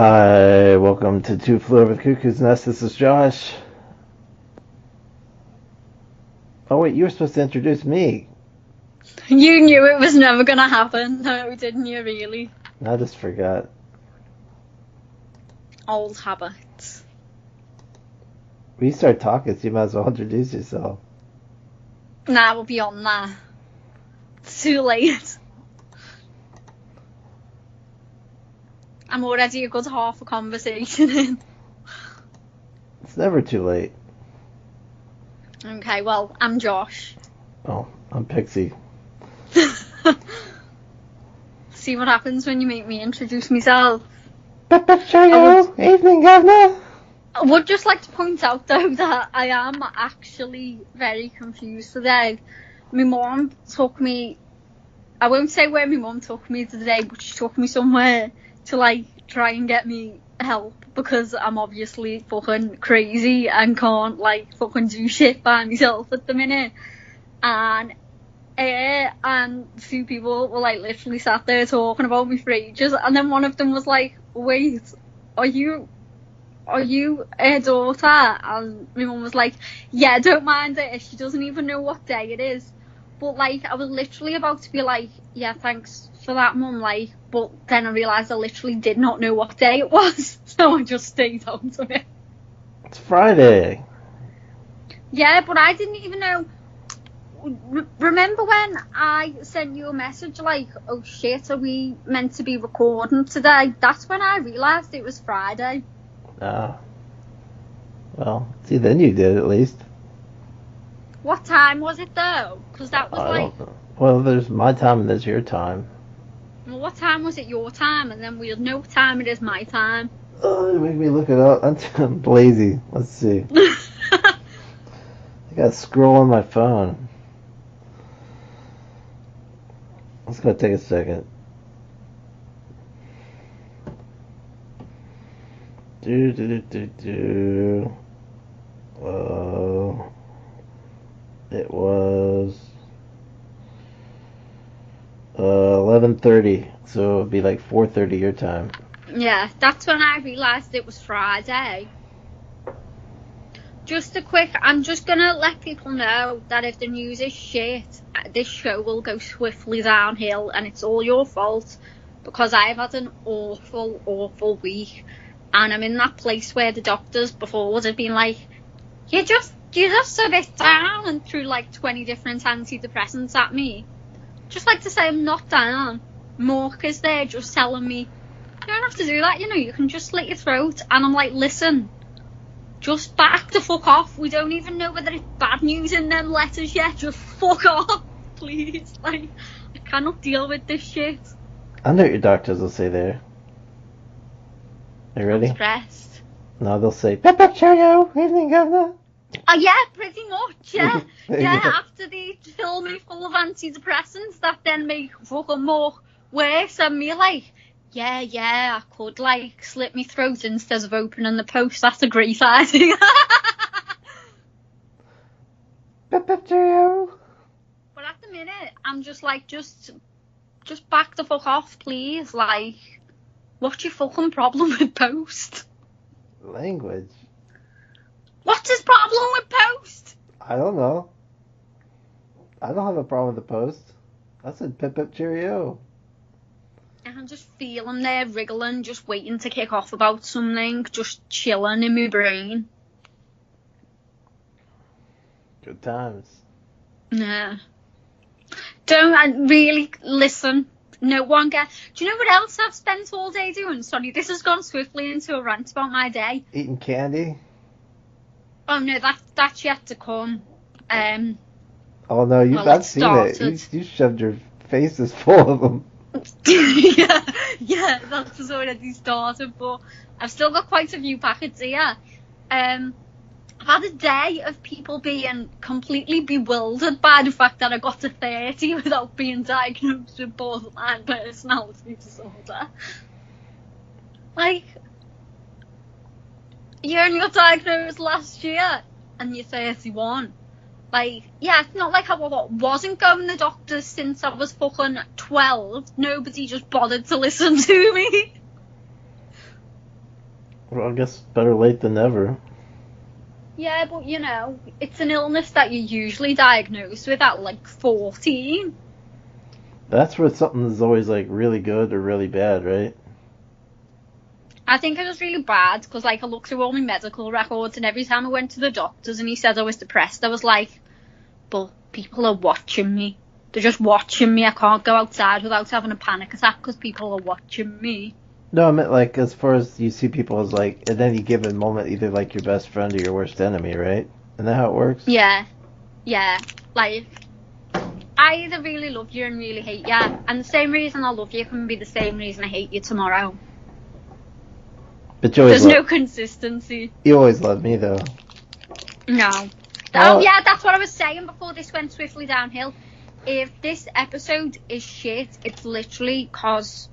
Hi, welcome to Two Flew Over the Cuckoo's Nest. This is Josh. Oh wait, you were supposed to introduce me. You knew it was never going to happen, no, didn't you, really? I just forgot. Old habits. When you start talking, so you might as well introduce yourself. Nah, we're beyond that. It's too late. I'm already a good half a conversation in. It's never too late. Okay, well, I'm Josh. Oh, I'm Pixie. See what happens when you make me introduce myself. Evening, Governor. I would just like to point out, though, that I am actually very confused today. My mum took me, I won't say where my mum took me today, but she took me somewhere to, like, try and get me help, because I'm obviously fucking crazy and can't, like, fucking do shit by myself at the minute. And two people were, like, literally sat there talking about me for ages, and then one of them was like, wait, are you her daughter? And my mum was like, yeah, don't mind it, she doesn't even know what day it is. But, like, I was literally about to be like, yeah, thanks for that, Mum, like, but then I realised I literally did not know what day it was, so I just stayed out of it. It's Friday. Yeah, but I didn't even know. Remember when I sent you a message like, oh shit, are we meant to be recording today? That's when I realised it was Friday. Ah. Well, see, then you did at least. What time was it though? Because that was I like... don't know. Well, there's my time and there's your time. Well, what time was it your time? And then we'll know what time it is my time. Oh, you make me look it up. I'm lazy. Let's see. I gotta scroll on my phone. It's gonna take a second. It was 11:30, so it'd be like 4:30 your time. Yeah, that's when I realised it was Friday. I'm just gonna let people know that if the news is shit, this show will go swiftly downhill, and it's all your fault, because I've had an awful, awful week, and I'm in that place where the doctors before would have been like, you're just a bit down, and threw like 20 different antidepressants at me. Just like to say I'm not down. Mork is there just telling me, you don't have to do that, you can just slit your throat. And I'm like, listen, just back the fuck off. We don't even know whether it's bad news in them letters yet. Just fuck off, please. Like, I cannot deal with this shit. I know what your doctors will say there. You ready? I'm stressed. No, they'll say, Pep Pep Cheerio, evening, Governor. Oh, yeah, pretty much, yeah. Yeah, after they fill me full of antidepressants that then make fucking more worse, and me like, yeah, I could, like, slit my throat instead of opening the post. That's a great idea. Pep Pep Cheerio. But at the minute, I'm just like, just back the fuck off, please. Like, what's your fucking problem with post? Language. What's his problem with post? I don't know. I don't have a problem with the post. I said Pep Pep Cheerio. I can just feel him there wriggling, just waiting to kick off about something, just chilling in my brain. Good times. Yeah. Don't I really listen. No one gets. Do you know what else I've spent all day doing? Sorry, this has gone swiftly into a rant about my day. Eating candy? Oh no, that's yet to come. Oh no, I've seen it. You shoved your faces full of them. yeah, that was already started, but I've still got quite a few packets here. I've had a day of people being completely bewildered by the fact that I got to 30 without being diagnosed with borderline personality disorder. Like, you only got diagnosed last year and you're 31. Like, yeah, it's not like I wasn't going to the doctors since I was fucking 12. Nobody just bothered to listen to me. Well, I guess better late than never. Yeah, but you know, it's an illness that you're usually diagnosed with at like 14. That's where something is always like really good or really bad, right? I think it was really bad because like I looked through all my medical records and every time I went to the doctors and he said I was depressed, I was like, but people are watching me. They're just watching me. I can't go outside without having a panic attack because people are watching me. No, I meant like as far as you see people as like at any given moment either like your best friend or your worst enemy, right? Isn't that how it works? Yeah. Like, I either really love you and really hate you, and the same reason I love you can be the same reason I hate you tomorrow. But you always There's no consistency. You always love me though. No. Oh yeah, that's what I was saying before this went swiftly downhill. If this episode is shit, it's literally because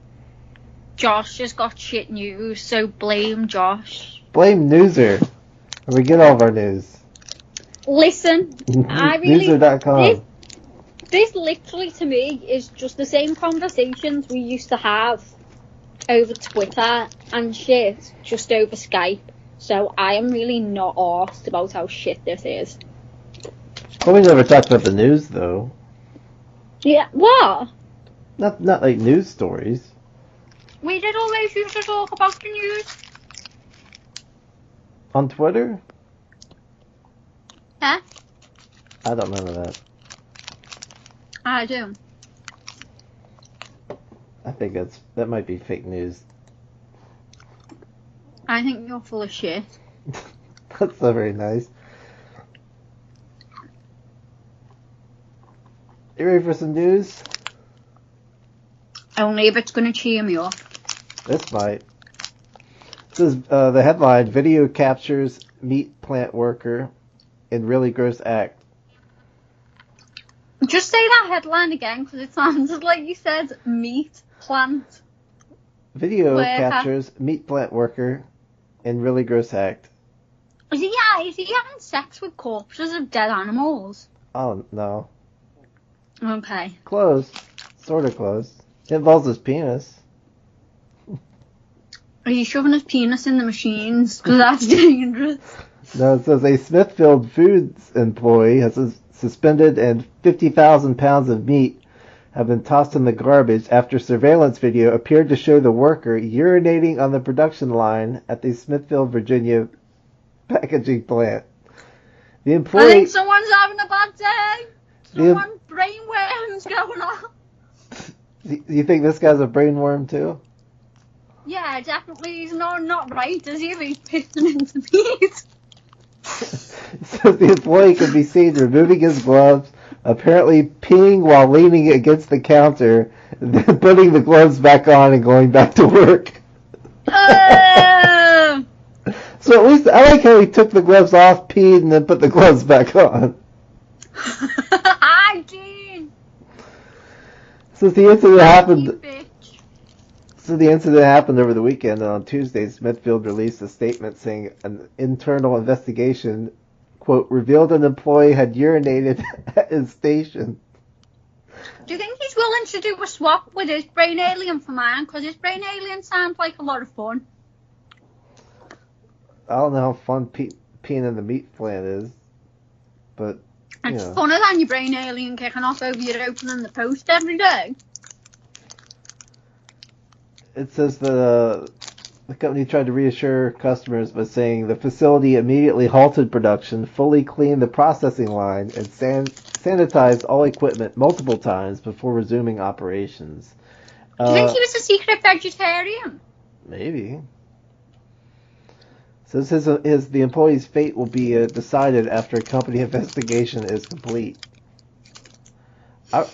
Josh has got shit news, so blame Josh. Blame Newser. Where we get all of our news. Listen, I really... Newser.com. This literally to me is just the same conversations we used to have over Twitter and shit, just over Skype. So I am really not arsed about how shit this is. Well, we never talked about the news though. Yeah, what? Not like news stories. We did always used to talk about the news. On Twitter? Huh? I don't remember that. I do. I think that might be fake news. I think you're full of shit. That's not very nice. You ready for some news? Only if it's going to cheer me up. This might. This is the headline: Video captures meat plant worker in really gross act. Just say that headline again, because it sounded like you said meat plant. Video captures meat plant worker in really gross act. Is he having sex with corpses of dead animals? Oh, no. Okay. Close. Sort of close. It involves his penis. Are you shoving his penis in the machines? Because that's dangerous. No, it says a Smithfield Foods employee has suspended and 50,000 pounds of meat have been tossed in the garbage after surveillance video appeared to show the worker urinating on the production line at the Smithfield, Virginia packaging plant. The employee... I think someone's having a bad day. Someone's brainworms going on. You think this guy's a brainworm too? Yeah, definitely. He's not right, is he? If he's pissing into meat. So the employee could be seen removing his gloves, apparently peeing while leaning against the counter, then putting the gloves back on and going back to work. So at least I like how he took the gloves off, peed, and then put the gloves back on. Hygiene. So the incident happened over the weekend, and on Tuesday, Smithfield released a statement saying an internal investigation, quote, revealed an employee had urinated at his station. Do you think he's willing to do a swap with his brain alien for mine? Because his brain alien sounds like a lot of fun. I don't know how fun peeing in the meat plant is, but it's funner than your brain alien kicking off over your opening the post every day. It says that the company tried to reassure customers by saying the facility immediately halted production, fully cleaned the processing line, and sanitized all equipment multiple times before resuming operations. Do you think he was a secret vegetarian? Maybe. Says the employee's fate will be decided after a company investigation is complete. I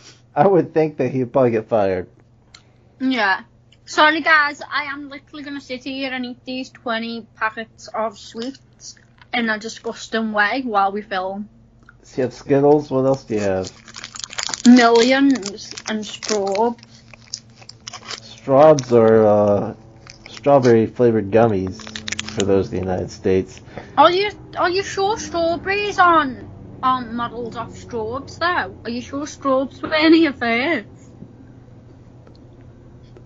would think that he'd probably get fired. Yeah. Sorry guys, I am literally going to sit here and eat these 20 packets of sweets in a disgusting way while we film. So you have Skittles, what else do you have? Millions and straws. Straws are strawberry flavored gummies for those in the United States. Are you sure strawberries aren't modelled off straws though? Are you sure straws were any of first?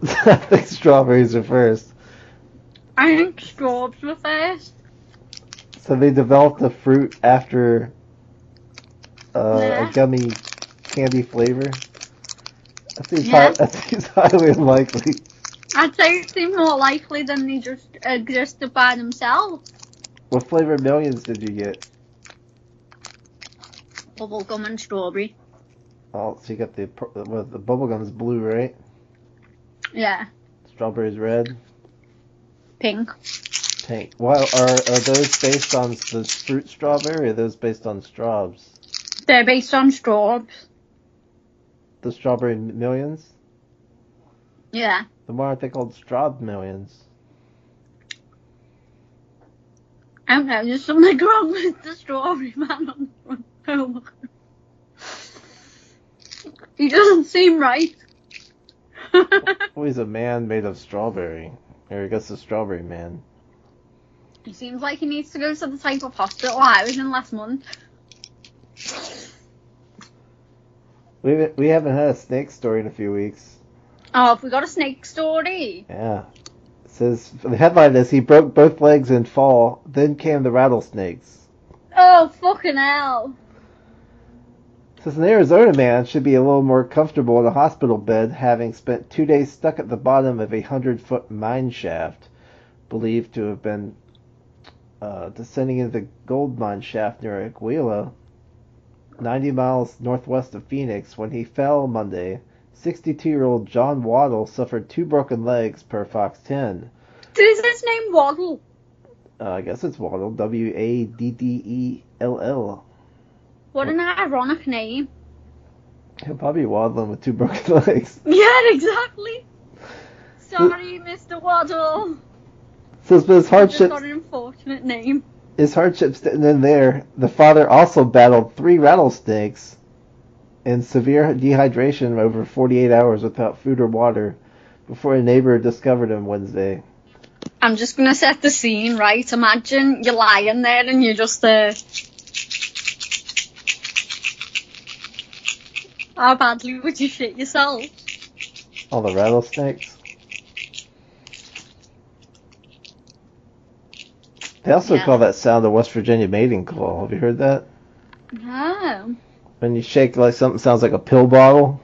I think strawberries are first. I think strawberries were first. So they developed the fruit after Yeah. a gummy candy flavor. Yeah. That seems highly unlikely. I'd say it seems more likely than they just existed by themselves. What flavor millions did you get? Bubblegum and strawberry. Oh, so you got the bubblegum's blue, right? Yeah. Strawberry's red. Pink. Pink. Well, are those based on the fruit strawberry, or are those based on straws? They're based on straws. The strawberry millions? Yeah. Then why aren't they called straw millions? I don't know, there's something wrong with the strawberry man on the front. He doesn't seem right. Well, he's a man made of strawberry. Or I guess a strawberry man. He seems like he needs to go to the type of hospital I was in last month. We haven't had a snake story in a few weeks. Oh, have we got a snake story? Yeah. It says, the headline is, he broke both legs in fall, then came the rattlesnakes. Oh, fucking hell. It says, an Arizona man should be a little more comfortable in a hospital bed, having spent 2 days stuck at the bottom of a 100-foot mine shaft, believed to have been descending into the gold mine shaft near Aguila, 90 miles northwest of Phoenix. When he fell Monday, 62-year-old John Waddle suffered 2 broken legs, per Fox 10. Is his name Waddle? I guess it's Waddle. Waddell. What an ironic name. He'll probably be waddling with 2 broken legs. Yeah, exactly. Sorry, Mr. Waddle. So his hardship. Got an unfortunate name. His hardships didn't end there. The father also battled 3 rattlesnakes and severe dehydration over 48 hours without food or water before a neighbor discovered him Wednesday. I'm just going to set the scene, right? Imagine you're lying there and you're just how badly would you shit yourself? All the rattlesnakes. They also call that sound a West Virginia mating call. Have you heard that? No. When you shake like something sounds like a pill bottle.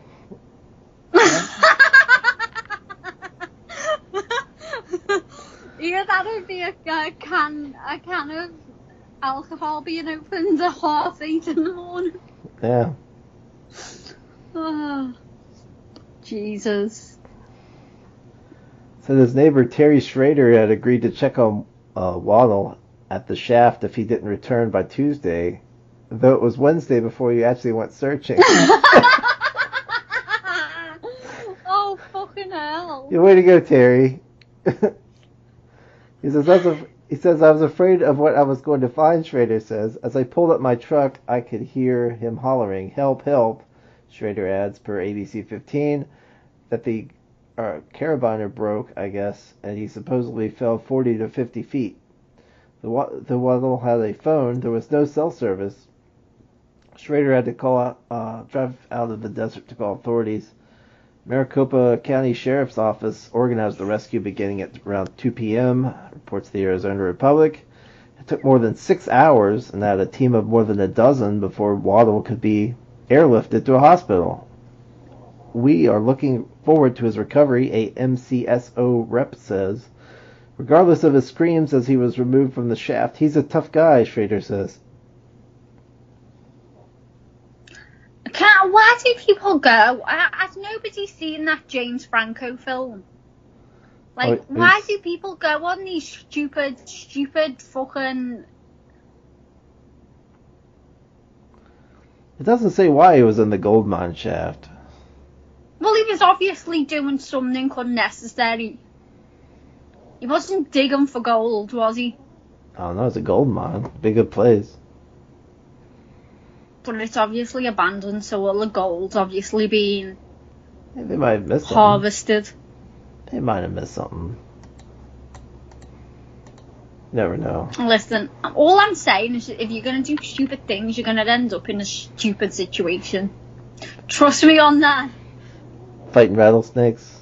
Either that would be a can of alcohol being opened at 8:30 in the morning. Yeah. Oh, Jesus. So his neighbor Terry Schrader had agreed to check on Waddle at the shaft if he didn't return by Tuesday, though it was Wednesday before he actually went searching. Oh, fucking hell. Yeah, way to go, Terry. He says, I was afraid of what I was going to find, Schrader says. As I pulled up my truck, I could hear him hollering, help, help. Schrader adds, per ABC 15, that the carabiner broke, I guess, and he supposedly fell 40 to 50 feet. The Waddle had a phone. There was no cell service. Schrader had to drive out of the desert to call authorities. Maricopa County Sheriff's Office organized the rescue beginning at around 2 p.m., reports the Arizona Republic. It took more than 6 hours and had a team of more than a dozen before Waddle could be airlifted to a hospital. We are looking forward to his recovery, a MCSO rep says. Regardless of his screams as he was removed from the shaft, he's a tough guy, Schrader says. Why do people go? Has nobody seen that James Franco film? Like, why do people go on these stupid fucking... It doesn't say why he was in the gold mine shaft. Well, he was obviously doing something unnecessary. He wasn't digging for gold, was he? I don't know, it's a gold mine. Be a good place. But it's obviously abandoned, so all the gold's obviously been They might have missed harvested. They might have missed something. Never know. Listen, all I'm saying is if you're going to do stupid things, you're going to end up in a stupid situation. Trust me on that. Fighting rattlesnakes?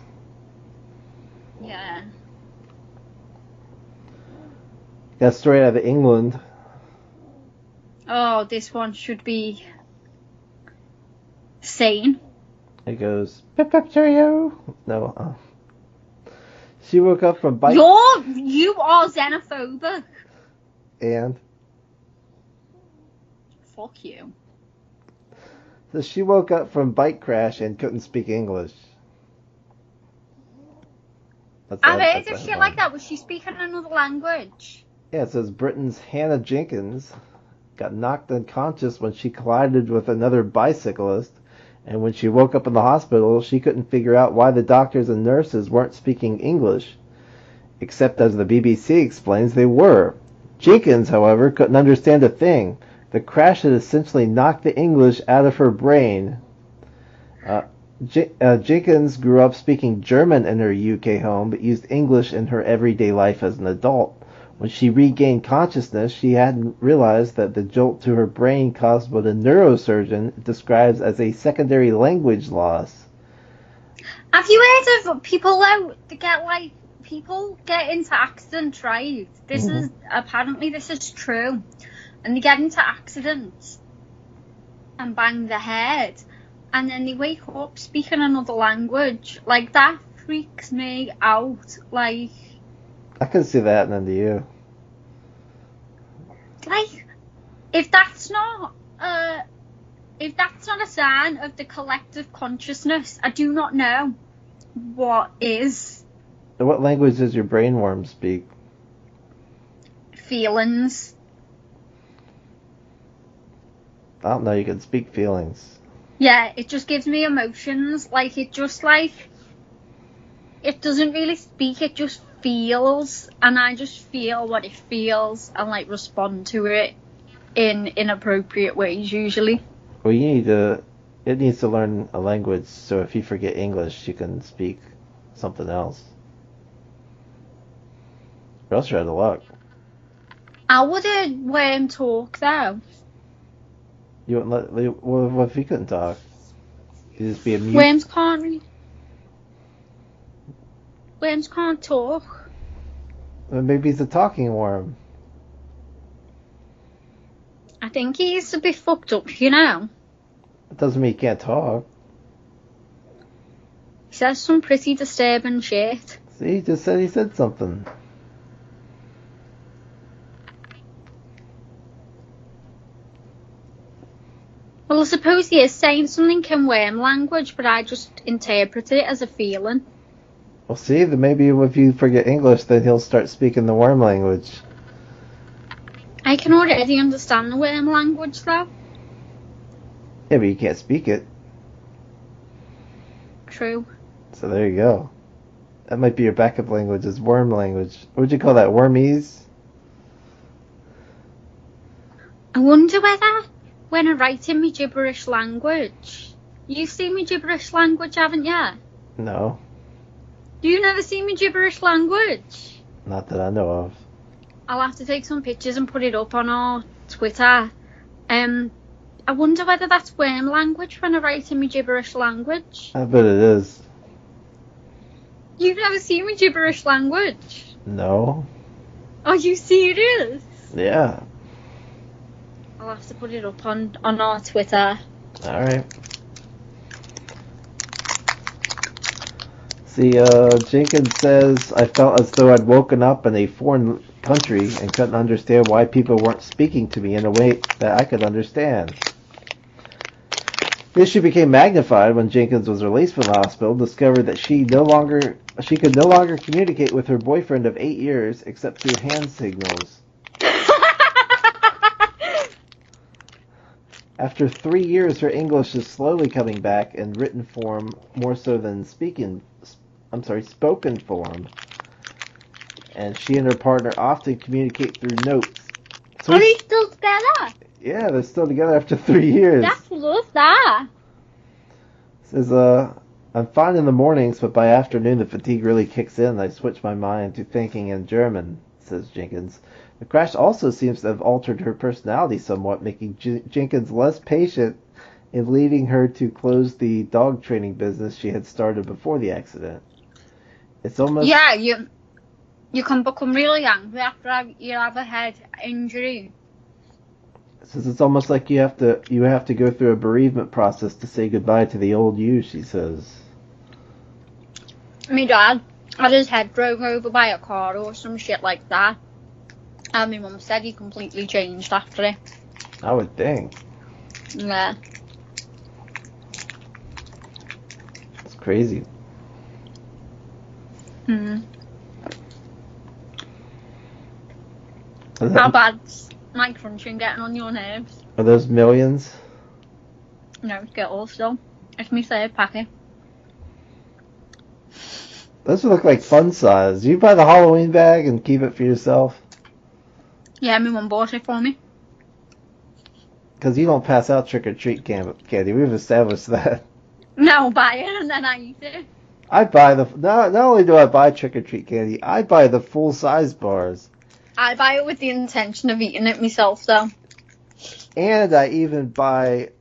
Yeah. Got a story out of England. Oh, this one should be sane. It goes, pip pip cheerio. No. She woke up from bike. You are xenophobic. And? Fuck you. So she woke up from bike crash and couldn't speak English. I've heard of shit like that. Was she speaking another language? Yeah, it says Britain's Hannah Jenkins got knocked unconscious when she collided with another bicyclist, and when she woke up in the hospital, she couldn't figure out why the doctors and nurses weren't speaking English. Except, as the BBC explains, they were. Jenkins, however, couldn't understand a thing. The crash had essentially knocked the English out of her brain. Jenkins grew up speaking German in her UK home, but used English in her everyday life as an adult. When she regained consciousness, she hadn't realized that the jolt to her brain caused what a neurosurgeon describes as a secondary language loss. Have you heard of people that get into accidents, right? This is true. And they get into accidents and bang their head, and then they wake up speaking another language. Like, that freaks me out. Like, I could see that happening to you. Like, if that's not a sign of the collective consciousness, I do not know what is. What language does your brainworm speak? Feelings. I don't know, you can speak feelings. Yeah, it just gives me emotions. Like, it doesn't really speak, it just feels, and I just feel what it feels and, like, respond to it in inappropriate ways, usually. Well, it needs to learn a language, so if you forget English, you can speak something else. Or else you're out of luck. How would a worm talk, though? You wouldn't what if he couldn't talk? He'd just be a mute. Worms can't talk. Well, maybe he's a talking worm. I think he's a bit fucked up, you know. It doesn't mean he can't talk. He says some pretty disturbing shit. See, he just said he said something. Well, I suppose he is saying something in worm language, but I just interpret it as a feeling. Well, see, then maybe if you forget English, then he'll start speaking the worm language. I can already understand the worm language, though. Yeah, but you can't speak it. True. So there you go. That might be your backup language, is worm language. What would you call that, wormies? I wonder whether, when I write in my gibberish language... You've seen my gibberish language, haven't you? No. You never seen my gibberish language? Not that I know of. I'll have to take some pictures and put it up on our Twitter. I wonder whether that's worm language when I write in my gibberish language. I bet it is. You've never seen my gibberish language? No. Are you serious? Yeah. I'll have to put it up on our Twitter. Alright. See, Jenkins says, I felt as though I'd woken up in a foreign country and couldn't understand why people weren't speaking to me in a way that I could understand. The issue became magnified when Jenkins was released from the hospital, discovered that she could no longer communicate with her boyfriend of 8 years except through hand signals. After 3 years, her English is slowly coming back in written form more so than spoken form. And she and her partner often communicate through notes. So Are they still together? Yeah, they're still together after 3 years. That's love, that. Says, I'm fine in the mornings, but by afternoon the fatigue really kicks in. I switch my mind to thinking in German, says Jenkins. The crash also seems to have altered her personality somewhat, making Jenkins less patient in leading her to close the dog training business she had started before the accident. It's almost... Yeah, You can become really angry after you have a head injury. Says it's almost like you have to go through a bereavement process to say goodbye to the old you, she says. My dad had his head drove over by a car or some shit like that. And my mum said he completely changed after it. I would think. Yeah. It's crazy. How bad's my crunching getting on your nerves? Are those millions? No, Skittles still. It's my third packet. Those look like fun size. You buy the Halloween bag and keep it for yourself? Yeah, my mum bought it for me. Because you don't pass out trick-or-treat candy. We've established that. No, buy it and then I eat it. I buy not only do I buy trick-or-treat candy, I buy the full-size bars. I buy it with the intention of eating it myself, though. And I even buy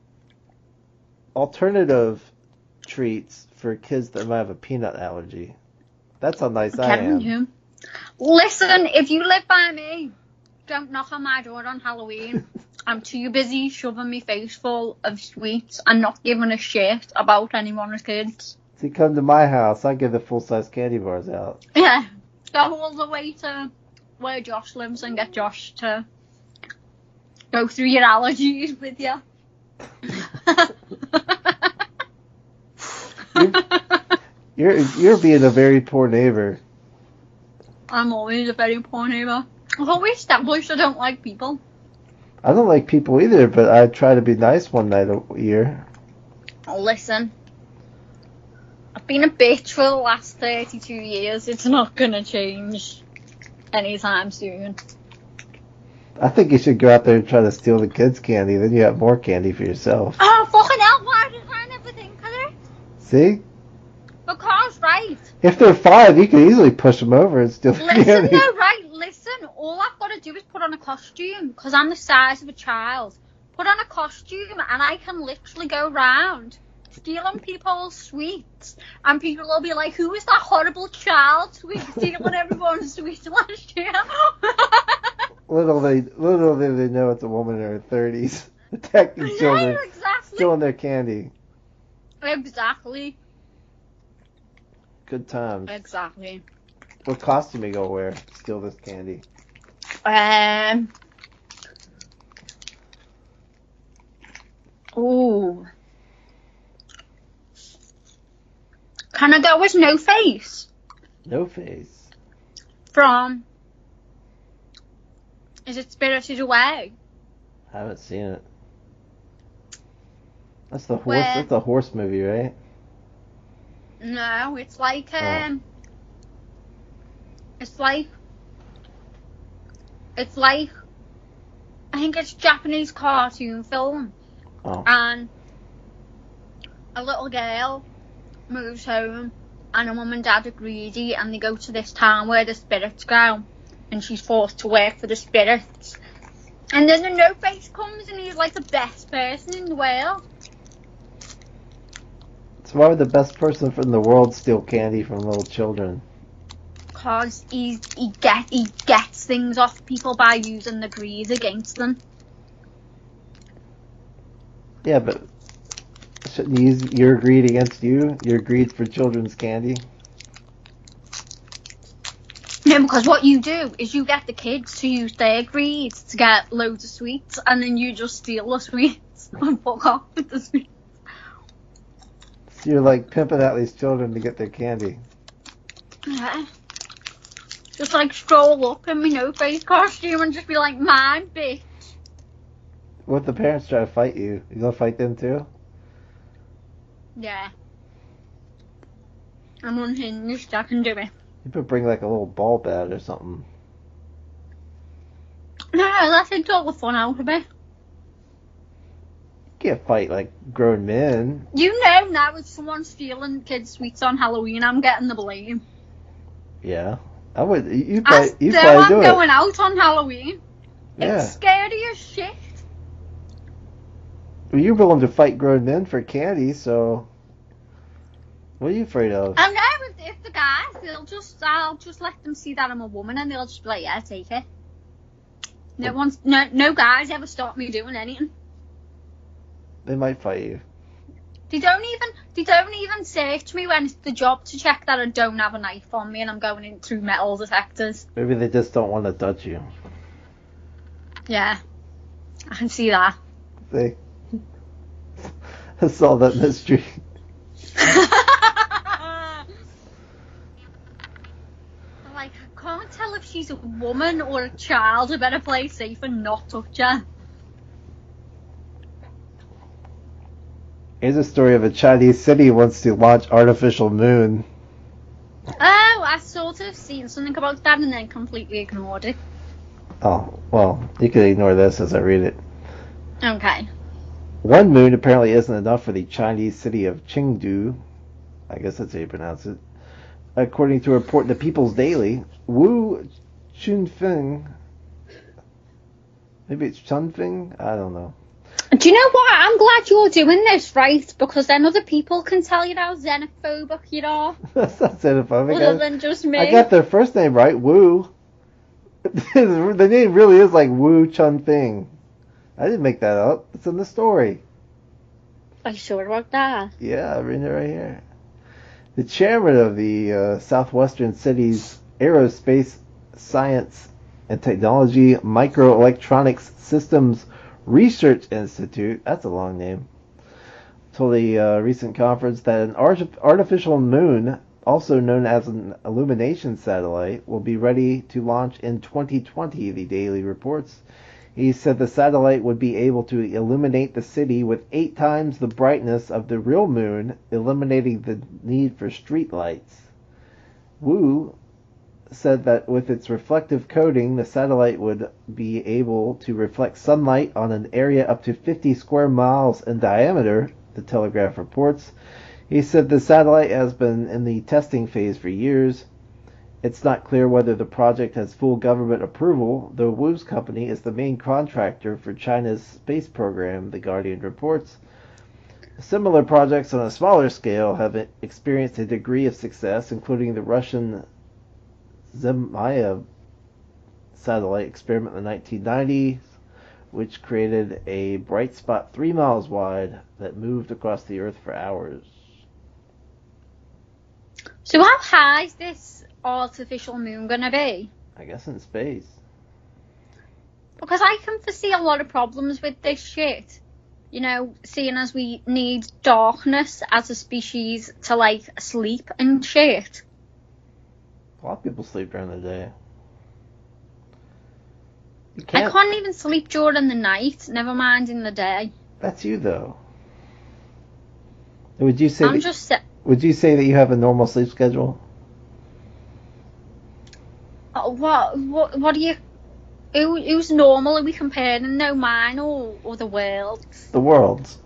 alternative treats for kids that might have a peanut allergy. That's how nice I am. You. Listen, if you live by me, don't knock on my door on Halloween. I'm too busy shoving my face full of sweets and not giving a shit about anyone's kids. So you come to my house, I give the full-size candy bars out. Yeah, go all the way to where Josh lives and get Josh to go through your allergies with you. You're being a very poor neighbor. I'm always a very poor neighbor. I've always established I don't like people. I don't like people either, but I try to be nice one night a year. Listen, I've been a bitch for the last 32 years. It's not gonna change anytime soon. I think you should go out there and try to steal the kids' candy. Then you have more candy for yourself. Oh, fucking hell, why did I never think of it? See? Because, right. If they're 5, you can easily push them over and steal the Listen, candy. no, right, listen. All I've got to do is put on a costume, because I'm the size of a child. Put on a costume, and I can literally go round stealing people's sweets. And people will be like, who is that horrible child stealing everyone's sweets last year? Little do they know it's a woman in her 30s attacking children, Yeah, exactly. stealing their candy. Exactly. Good times. Exactly. What costume are you gonna wear to steal this candy? Ooh. Can I go with No Face? No Face. From... Is it Spirited Away? I haven't seen it. That's the horse. Where- That's a horse movie, right? No, it's like it's like I think it's a Japanese cartoon film. Oh. And a little girl moves home and her mum and dad are greedy and they go to this town where the spirits go and she's forced to work for the spirits. And then the No Face comes and he's like the best person in the world. So why would the best person in the world steal candy from little children? Because he gets things off people by using the greed against them. Yeah, but shouldn't you use your greed against you? Your greed for children's candy? No, because what you do is you get the kids to use their greed to get loads of sweets, and then you just steal the sweets and fuck off with the sweets. So you're like pimping out these children to get their candy. Yeah. Just like stroll up in my No Face costume and just be like, mine, bitch. What if the parents try to fight you? You gonna fight them too? Yeah. I'm unhinged, I can do it. You could bring like a little ball bat or something. No, that takes all the fun out of it. You can't fight like grown men. You know now if someone's stealing kids' sweets on Halloween, I'm getting the blame. Yeah. I would. You I'm probably do it. going out on Halloween. Yeah. It's scary as shit. Well, you're willing to fight grown men for candy, so what are you afraid of? I know, if if the guys, I'll just let them see that I'm a woman, and they'll just be like, yeah, take it. No guys ever stop me doing anything. They might fight you. They don't even say to me when it's the job to check that I don't have a knife on me and I'm going in through metal detectors. Maybe they just don't want to touch you. Yeah, I can see that. See? I saw that mystery. Like, I can't tell if she's a woman or a child. I better play safe and not touch her. Here's a story of a Chinese city wants to launch artificial moon. Oh, I sort of seen something about that and then completely ignored it. Oh, well, you can ignore this as I read it. Okay. One moon apparently isn't enough for the Chinese city of Chengdu. I guess that's how you pronounce it. According to a report in the People's Daily, Wu Chunfeng, maybe it's Chunfeng? I don't know. Do you know what? I'm glad you're doing this, right? Because then other people can tell you how xenophobic you are. That's not xenophobic. Other than just me. I got their first name right, Wu. The name really is like Wu Chunfeng. I didn't make that up. It's in the story. Are you sure about that? Yeah, I'm reading it right here. The chairman of the Southwestern Cities Aerospace Science and Technology Microelectronics Systems Research Institute, that's a long name, told a recent conference that an artificial moon, also known as an illumination satellite, will be ready to launch in 2020, the Daily reports. He said the satellite would be able to illuminate the city with 8 times the brightness of the real moon, eliminating the need for street lights. Wu said that with its reflective coating, the satellite would be able to reflect sunlight on an area up to 50 square miles in diameter, the Telegraph reports. He said the satellite has been in the testing phase for years. It's not clear whether the project has full government approval, though Wu's company is the main contractor for China's space program, The Guardian reports. Similar projects on a smaller scale have experienced a degree of success, including the Russian Zemaya satellite experiment in the 1990s, which created a bright spot 3 miles wide that moved across the Earth for hours. So how high is this artificial moon going to be? I guess in space. Because I can foresee a lot of problems with this shit. You know, seeing as we need darkness as a species to, like, sleep and shit. A lot of people sleep during the day. I can't even sleep during the night, never mind in the day. That's you, though. Would you say Would you say that you have a normal sleep schedule? What do you... Who's normal? Are we comparing? No, mine or the world's? The world's.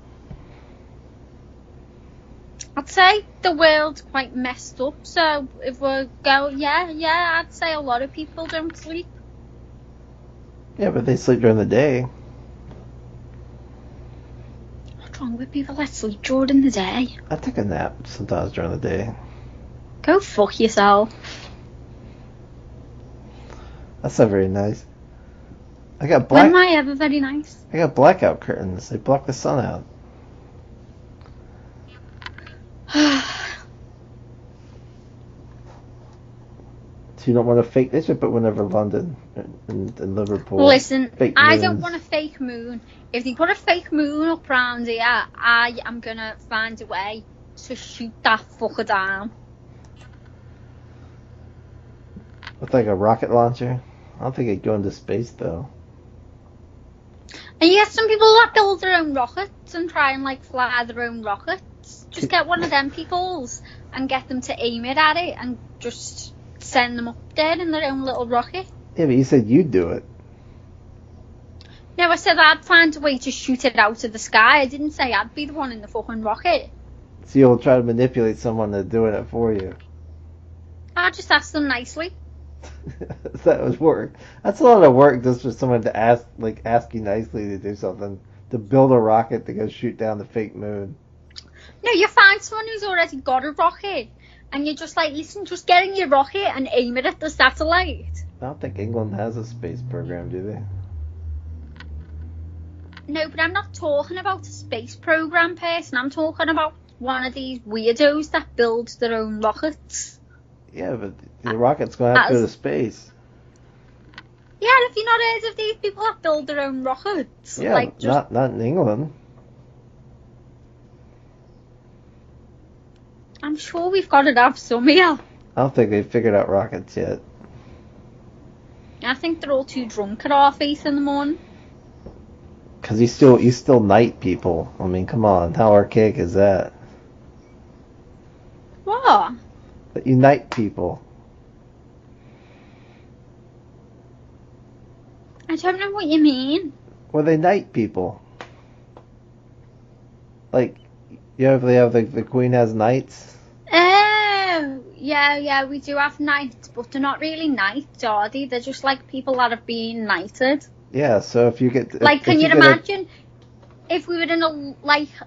I'd say the world's quite messed up, so if we're going... Yeah, I'd say a lot of people don't sleep. Yeah, but they sleep during the day. What's wrong with people that sleep during the day? I take a nap sometimes during the day. Go fuck yourself. That's not very nice. I got When am I ever very nice? I got blackout curtains. They block the sun out. So you don't want a fake... They should put one over London and Liverpool. Listen, fake I moons. don't want a fake moon. If they put a fake moon up round here, I am going to find a way to shoot that fucker down. With like a rocket launcher? I don't think it'd go into space, though. And you get some people that build their own rockets and try and, like, fly their own rockets. Just get one of them peoples and get them to aim it at it and just send them up there in their own little rocket. Yeah, but you said you'd do it. No, I said I'd find a way to shoot it out of the sky. I didn't say I'd be the one in the fucking rocket. So you'll try to manipulate someone to doing it for you. I'll just ask them nicely. That would work. That's a lot of work just for someone to ask you nicely to do something. To build a rocket to go shoot down the fake moon. No, you find someone who's already got a rocket And you're just like, listen, just get in your rocket and aim it at the satellite. I don't think England has a space program, do they? No, but I'm not talking about a space program person. I'm talking about one of these weirdos that builds their own rockets. Yeah, but the rocket's going to have to go to space. Yeah, have you not heard of these people that build their own rockets? Yeah, like not in England. I'm sure we've got to have some here. I don't think they've figured out rockets yet. I think they're all too drunk at 8:30 in the morning. Because you still knight people. I mean, come on, how archaic is that? What? That you knight people. I don't know what you mean. Well, they knight people. Like, they have the Queen has knights. Oh, yeah, we do have knights, but they're not really knights, are they? They're just like people that have been knighted. Yeah, so if you get... Like, can you imagine if we were in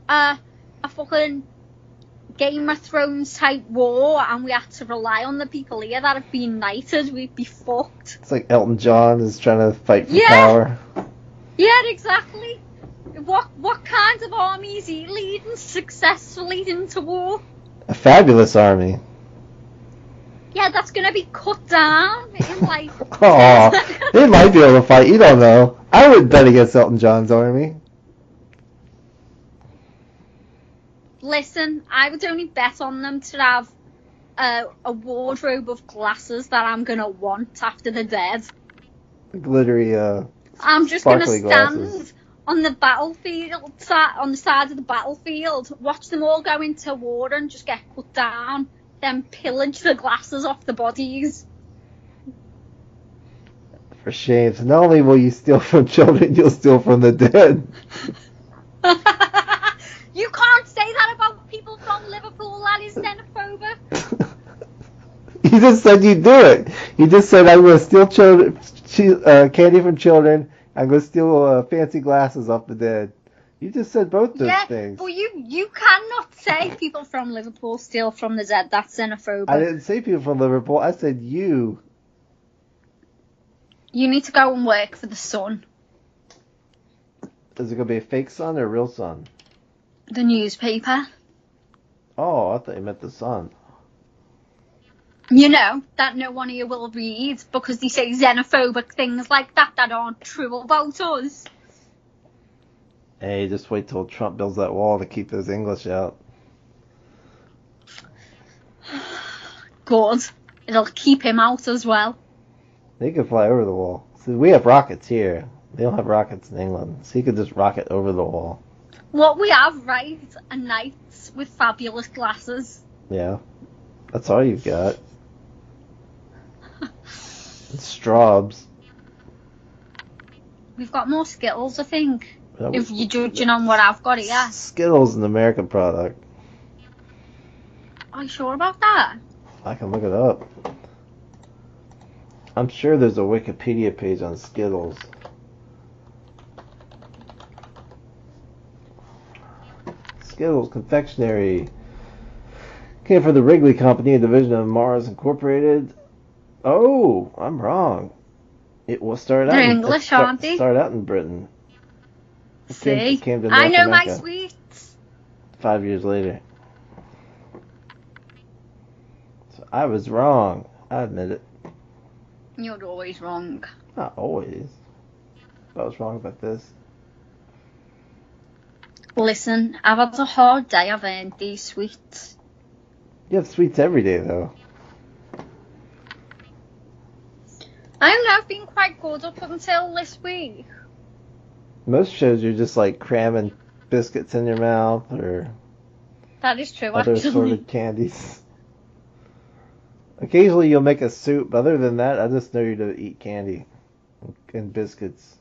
a fucking Game of Thrones type war and we had to rely on the people here that have been knighted, we'd be fucked. It's like Elton John is trying to fight for power. Yeah, exactly. What kind of army is he leading successfully into war? A fabulous army. Yeah, that's going to be cut down in like... Aw, they might be able to fight, you don't know. I wouldn't bet against Elton John's army. Listen, I would only bet on them to have a wardrobe of glasses that I'm going to want after they're dead. Glittery, I'm just going to stand glasses on the battlefield, on the side of the battlefield, watch them all go into war and just get cut down, then pillage the glasses off the bodies. For shame. So not only will you steal from children, you'll steal from the dead. You can't say that about people from Liverpool, that is xenophobic. You just said you'd do it. You just said, I'm going to steal candy from children. I'm going to steal fancy glasses off the dead. You just said both those things. Well, you cannot say people from Liverpool steal from the dead. That's xenophobic. I didn't say people from Liverpool. I said you. You need to go and work for the Sun. Is it going to be a fake Sun or a real Sun? The newspaper. Oh, I thought you meant the Sun. You know, that no one here will read because they say xenophobic things like that aren't true about us. Hey, just wait till Trump builds that wall to keep those English out. Good. It'll keep him out as well. They can fly over the wall. See, we have rockets here. They don't have rockets in England, so he could just rocket over the wall. What we have, right, are knights with fabulous glasses. Yeah. That's all you've got. It's Straubs. We've got more Skittles, I think. Yeah, if you're judging on what I've got here. Skittles is an American product. Are you sure about that? I can look it up. I'm sure there's a Wikipedia page on Skittles. Skittles confectionery came from the Wrigley Company, a division of Mars Incorporated. Oh, I'm wrong. It will start out. They're English, aren't they? Started out in Britain. See, came to I know America my sweets. 5 years later. So I was wrong. I admit it. You're always wrong. Not always. I was wrong about this. Listen, I've had a hard day. I've earned these sweets. You have sweets every day, though. I don't know, I've been quite good up until this week. Most shows you're just like cramming biscuits in your mouth or That is true, other actually. assorted candies. Occasionally you'll make a soup, but other than that, I just know you to eat candy and biscuits.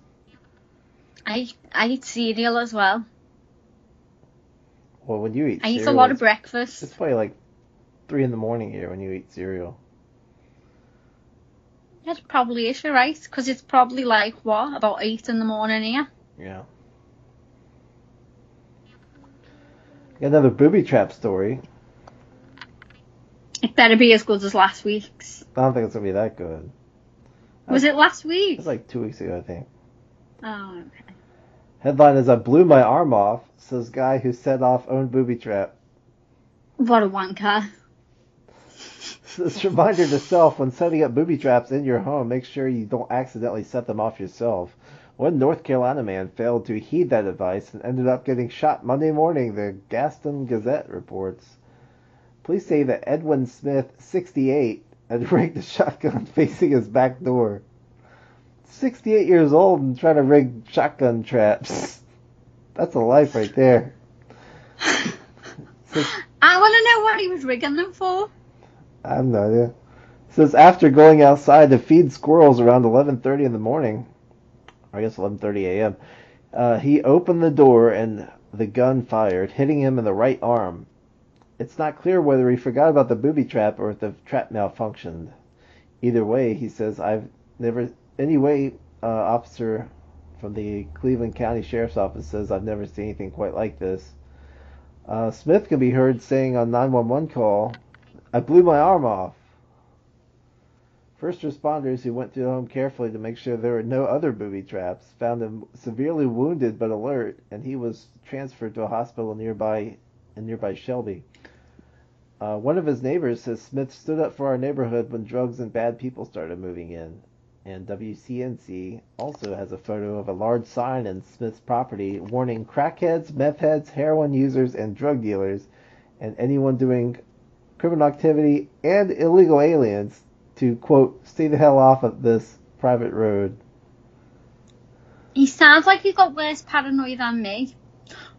I eat cereal as well. Well, when you eat I cereal, eat a lot of breakfast. It's probably like 3 in the morning here when you eat cereal. It probably is, you're right, because it's probably like, what, about 8 in the morning here? Yeah. Got another booby trap story. It better be as good as last week's. I don't think it's going to be that good. Was it last It week? was like 2 weeks ago, I think. Oh, okay. Headline is, I blew my arm off, says guy who set off own booby trap. What a wanker. It's a reminder to self, when setting up booby traps in your home, make sure you don't accidentally set them off yourself. One North Carolina man failed to heed that advice and ended up getting shot Monday morning, the Gaston Gazette reports. Police say that Edwin Smith, 68, had rigged a shotgun facing his back door. 68 years old and trying to rig shotgun traps. That's a life right there. I want to know what he was rigging them for. I have no idea. It says after going outside to feed squirrels around 11:30 in the morning, or I guess 11:30 a.m., he opened the door and the gun fired, hitting him in the right arm. It's not clear whether he forgot about the booby trap or if the trap malfunctioned. Either way, he says, officer from the Cleveland County Sheriff's Office says, I've never seen anything quite like this. Smith can be heard saying on 911 call, I blew my arm off. First responders who went through the home carefully to make sure there were no other booby traps found him severely wounded but alert, and he was transferred to a hospital in nearby Shelby. One of his neighbors says Smith stood up for our neighborhood when drugs and bad people started moving in. And WCNC also has a photo of a large sign in Smith's property warning crackheads, meth heads, heroin users, and drug dealers, and anyone doing criminal activity and illegal aliens to, quote, stay the hell off of this private road. He sounds like he's got worse paranoia than me.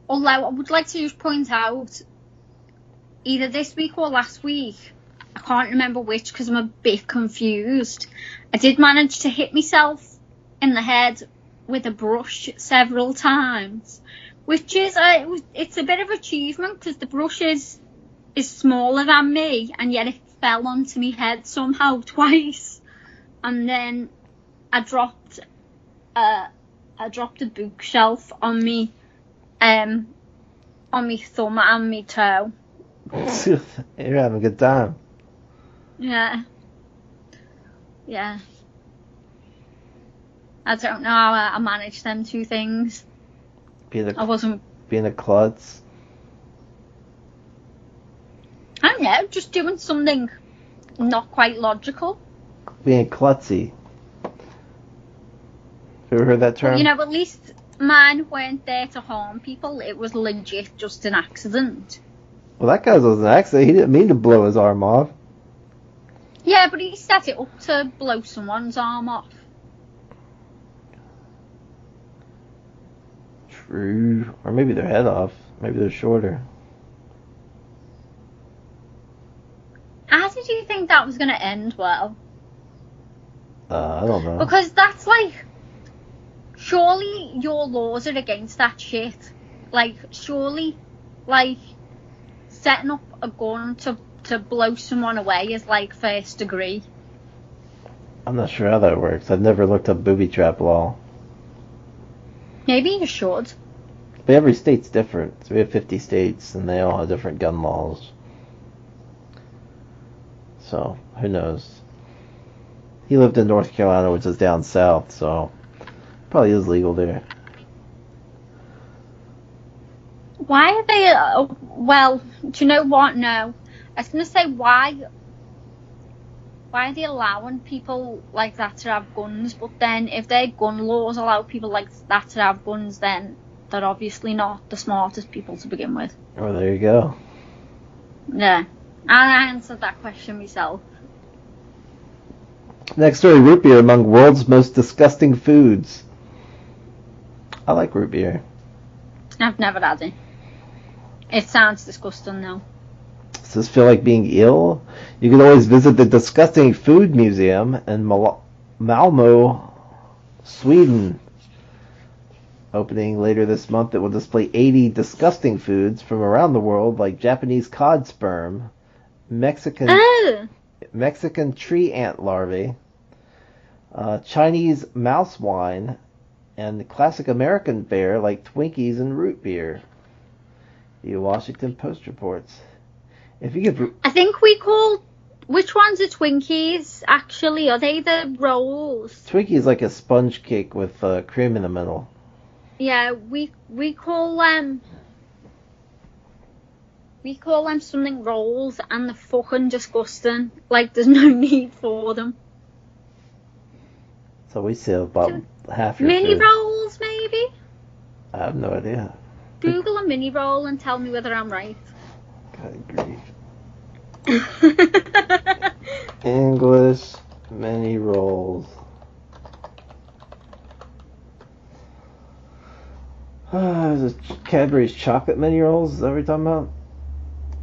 Although I would like to just point out, either this week or last week, I can't remember which because I'm a bit confused, I did manage to hit myself in the head with a brush several times, which is it's a bit of achievement because the brush is smaller than me, and yet it fell onto my head somehow twice. And then I dropped a bookshelf on me thumb and me toe. You're having a good time. Yeah. I don't know how I managed them two things. Being a klutz. I don't know, just doing something not quite logical. Being klutzy. Have you ever heard that term? Well, at least mine weren't there to harm people. It was legit just an accident. Well, that guy was an accident. He didn't mean to blow his arm off. Yeah, but he set it up to blow someone's arm off. True. Or maybe their head off. Maybe they're shorter. How did you think that was going to end well? I don't know. Because that's like, surely your laws are against that shit. Like, surely, like, setting up a gun to blow someone away is like first degree. I'm not sure how that works. I've never looked up booby trap law. Maybe you should. But every state's different. So we have 50 states, and they all have different gun laws. So, who knows? He lived in North Carolina, which is down south, so probably is legal there. Why are they... well, do you know what? No. I was going to say, why are they allowing people like that to have guns? But then if their gun laws allow people like that to have guns, then they're obviously not the smartest people to begin with. Oh, there you go. Yeah. I answered that question myself. Next story, root beer among world's most disgusting foods. I like root beer. I've never had it. It sounds disgusting though. Does this feel like being ill? You can always visit the Disgusting Food Museum in Malmö, Sweden. Opening later this month, it will display 80 disgusting foods from around the world, like Japanese cod sperm, Mexican tree ant larvae, Chinese mouse wine, and classic American fare like Twinkies and root beer. The Washington Post reports. If you give, I think we call Which ones are Twinkies, actually? Are they the rolls? Twinkie's like a sponge cake with cream in the middle. Yeah, we call them something rolls, and they're fucking disgusting. Like, there's no need for them. So we sell about half your Mini food. rolls, maybe? I have no idea. Google a mini roll and tell me whether I'm right. God grief. English mini rolls. There's a Cadbury's chocolate mini rolls. Is that what you're talking about?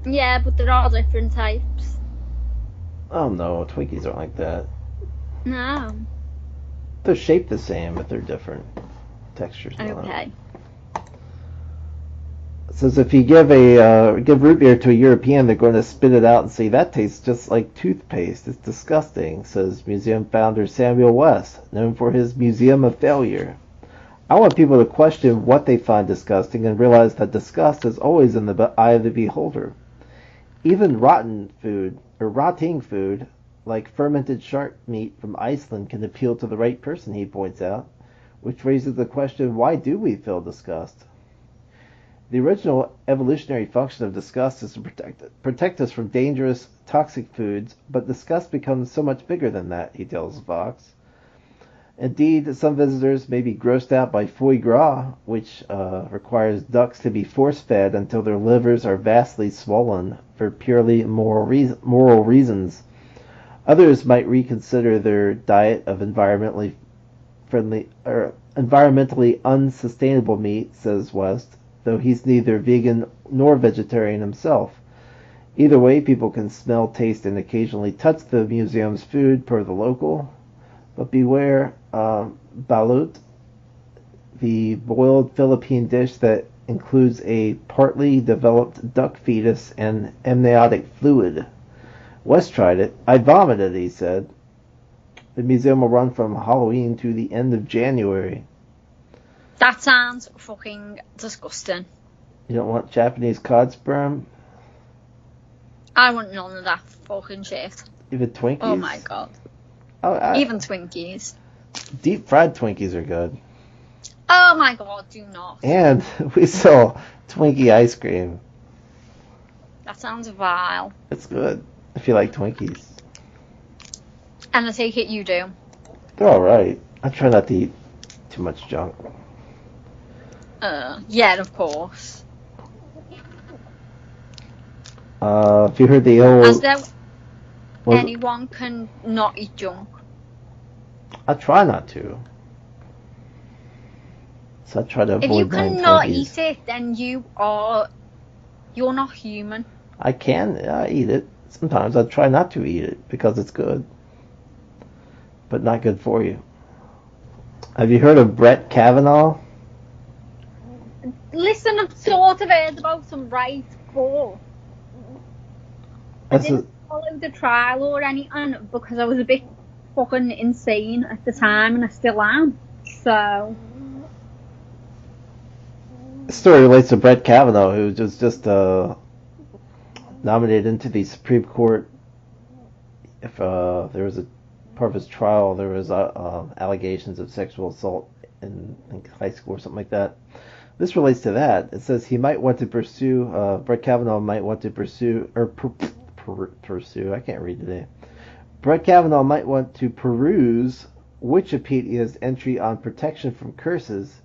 Yeah, but they're all different types. Oh no, Twinkies aren't like that. No. They're shaped the same, but they're different textures. Okay. It says if you give root beer to a European, they're going to spit it out and say that tastes just like toothpaste. It's disgusting, says museum founder Samuel West, known for his Museum of Failure. I want people to question what they find disgusting and realize that disgust is always in the eye of the beholder. Even rotting food, like fermented shark meat from Iceland, can appeal to the right person, he points out, which raises the question, why do we feel disgust? The original evolutionary function of disgust is to protect us from dangerous, toxic foods, but disgust becomes so much bigger than that, he tells Vox. Indeed, some visitors may be grossed out by foie gras, which requires ducks to be force-fed until their livers are vastly swollen for purely moral reasons. Others might reconsider their diet of environmentally unsustainable meat, says West, though he's neither vegan nor vegetarian himself. Either way, people can smell, taste, and occasionally touch the museum's food per the local. But beware, balut, the boiled Philippine dish that includes a partly developed duck fetus and amniotic fluid. West tried it. I vomited, he said. The museum will run from Halloween to the end of January. That sounds fucking disgusting. You don't want Japanese cod sperm? I want none of that fucking shit. Even Twinkies? Oh my god. Even Twinkies. Deep fried Twinkies are good. Oh my god, do not. And we sell Twinkie ice cream. That sounds vile. It's good if you like Twinkies. And I take it you do. They're alright. I try not to eat too much junk. Yeah, of course. If you heard the old... As though anyone can not eat junk. I try not to. So I try to avoid If you cannot Twinkies. eat it, then you're not human. I can eat it. Sometimes I try not to eat it because it's good. But not good for you. Have you heard of Brett Kavanaugh? Listen, I've sort of heard about some right before. I didn't follow the trial or anything because I was a bit fucking insane at the time, and I still am. So The story relates to Brett Kavanaugh, who was just nominated into the Supreme Court. If there was a part of his trial, there was allegations of sexual assault in high school or something like that. This relates to that. It says he might want to pursue, Brett Kavanaugh might want to pursue, I can't read today. Brett Kavanaugh might want to peruse Wikipedia's entry on protection from curses.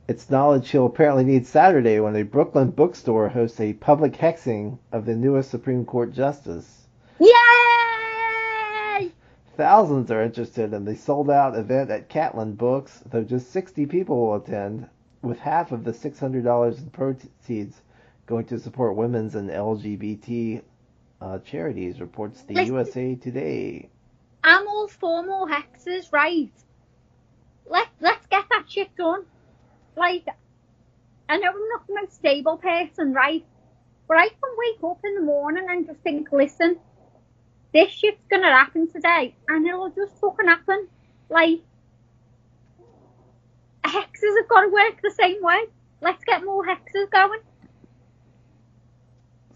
It's knowledge he'll apparently need Saturday when a Brooklyn bookstore hosts a public hexing of the newest Supreme Court justice. yay! Thousands are interested in the sold-out event at Catlin Books, though just 60 people will attend, with half of the $600 in proceeds going to support women's and LGBT charities, reports the USA Today. I'm all for more hexes, right? Let's get that shit done. Like, I know I'm not the most stable person, right? But I can wake up in the morning and just think, listen, this shit's gonna happen today, and it'll just fucking happen. Like, hexes have got to work the same way. Let's get more hexes going.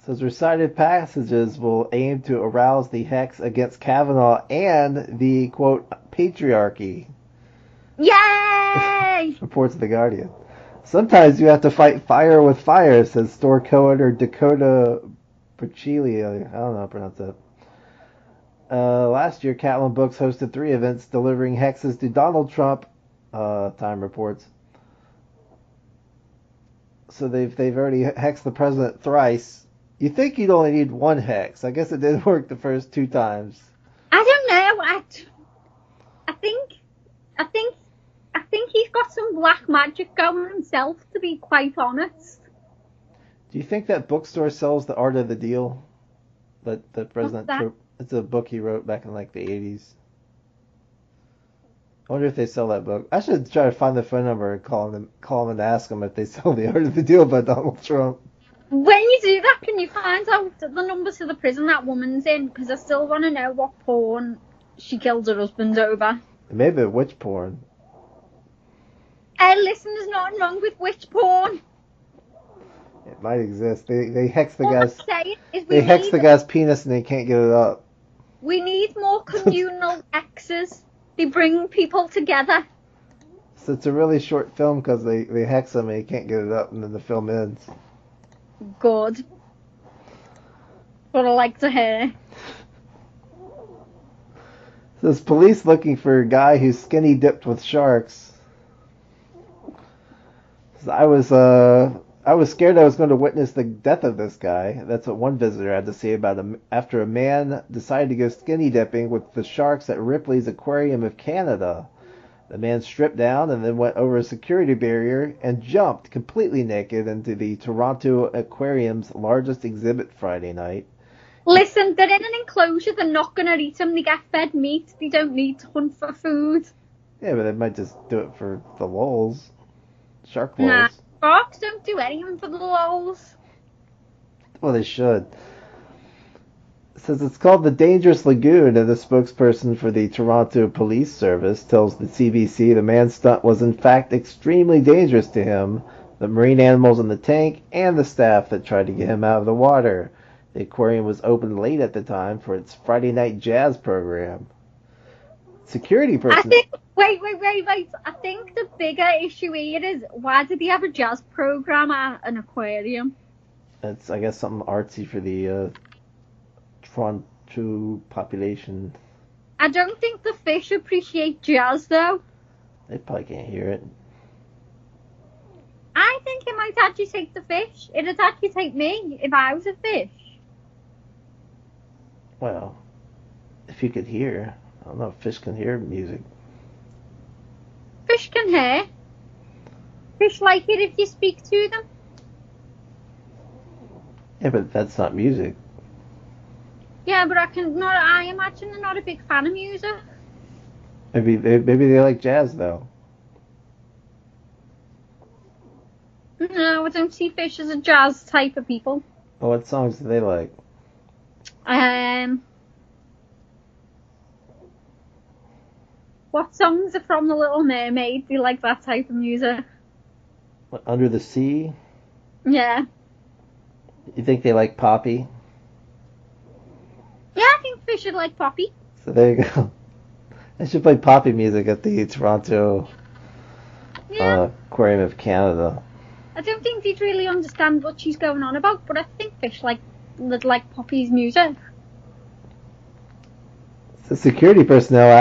Says recited passages will aim to arouse the hex against Kavanaugh and the, quote, patriarchy. Yay! Reports The Guardian. Sometimes you have to fight fire with fire, says store co-owner Dakota Brachili. I don't know how to pronounce that. Last year, Catlin Books hosted 3 events delivering hexes to Donald Trump, Time reports. So they've already hexed the president thrice. You think you'd only need 1 hex. I guess it didn't work the first 2 times. I don't know. I think he's got some black magic going himself, to be quite honest. Do you think that bookstore sells The Art of the Deal? That President Trump. It's a book he wrote back in like the 80s. I wonder if they sell that book. I should try to find the phone number and call them and ask them if they sell The Art of the Deal by Donald Trump. When you do that, can you find out the number to the prison that woman's in? Because I still want to know what porn she killed her husband over. Maybe witch porn. Hey, listen, there's nothing wrong with witch porn. It might exist. They hex the All guy's. I'm saying is They hex the guy's penis and they can't get it up. We need more communal hexes. They bring people together. So it's a really short film because they hex him and he can't get it up, and then the film ends. Good. What I like to hear. Says police looking for a guy who's skinny dipped with sharks. Says, I was scared I was going to witness the death of this guy. That's what one visitor had to say about him after a man decided to go skinny dipping with the sharks at Ripley's Aquarium of Canada. The man stripped down and then went over a security barrier and jumped completely naked into the Toronto Aquarium's largest exhibit Friday night. Listen, they're in an enclosure. They're not going to eat them. They get fed meat. They don't need to hunt for food. Yeah, but they might just do it for the lulz. Shark lulz. Nah, sharks don't do anything for the lulz. Well, they should. It says it's called the Dangerous Lagoon, and the spokesperson for the Toronto Police Service tells the CBC the man's stunt was in fact extremely dangerous to him, the marine animals in the tank, and the staff that tried to get him out of the water. The aquarium was open late at the time for its Friday night jazz program. Security person. Wait. I think the bigger issue here is, why did he have a jazz program at an aquarium? It's, I guess, something artsy for the Toronto population. I don't think the fish appreciate jazz, though. They probably can't hear it. I think it might actually take the fish. It'd actually take me if I was a fish. Well, if you could hear. I don't know if fish can hear music. Fish can hear. Fish like it if you speak to them. Yeah, but that's not music. Yeah, but I imagine they're not a big fan of music. Maybe they like jazz, though. No, I don't see fish as a jazz type of people. Well, what songs do they like? What songs are from The Little Mermaid? Do you like that type of music? What, Under the Sea? Yeah. You think they like Poppy? Yeah, I think fish should like Poppy. So there you go. They should play Poppy music at the Toronto Aquarium of Canada. I don't think they'd really understand what she's going on about, but I think fish like Poppy's music. The security personnel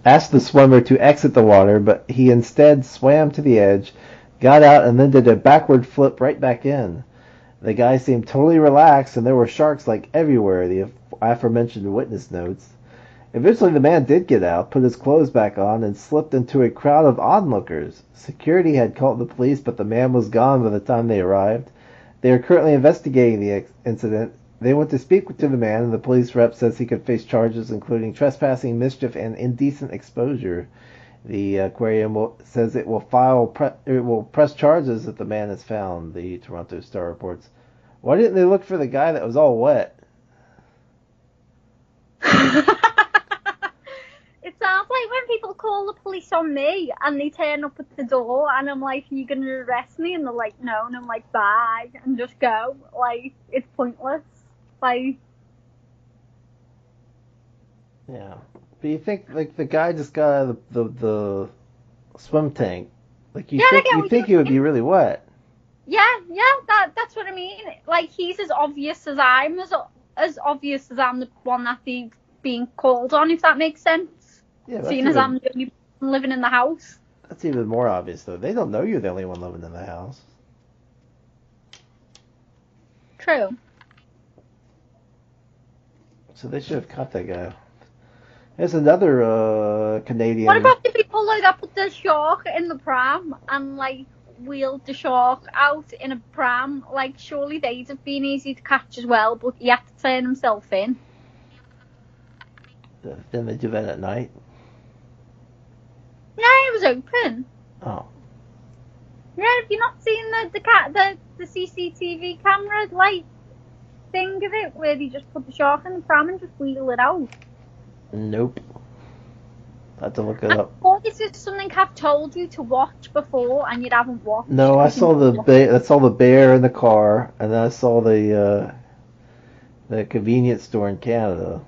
asked the swimmer to exit the water, but he instead swam to the edge, got out, and then did a backward flip right back in. The guy seemed totally relaxed, and there were sharks like everywhere, the aforementioned witness notes. Eventually the man did get out, put his clothes back on, and slipped into a crowd of onlookers. Security had called the police, but the man was gone by the time they arrived. They are currently investigating the incident. They went to speak to the man, and the police rep says he could face charges including trespassing, mischief, and indecent exposure. The aquarium says it will press charges if the man is found, the Toronto Star reports. Why didn't they look for the guy that was all wet? It sounds like when people call the police on me and they turn up at the door and I'm like, are you going to arrest me? And they're like, no. And I'm like, bye. And just go. Like, it's pointless. Like... Yeah. But you think, like, the guy just got out of the swim tank. Like, you think he would be really wet. Yeah, that's what I mean. Like, he's as obvious as I'm, as obvious as I'm the one that they've been called on, if that makes sense. Yeah, seeing as I'm the only person living in the house. That's even more obvious, though. They don't know you're the only one living in the house. True. So they should have caught that guy. There's another Canadian... What about the people like that put the shark in the pram and, like, wheeled the shark out in a pram? Like, surely they'd have been easy to catch as well, but he had to turn himself in. Didn't they do that at night? No, it was open. Oh. Yeah, have you not seen the CCTV camera, like, thing of it, where they just put the shark in the pram and just wheel it out? Nope. I have to look it up. Or is this something I've told you to watch before and you haven't watched? No, I saw the bear in the car, and then I saw the convenience store in Canada.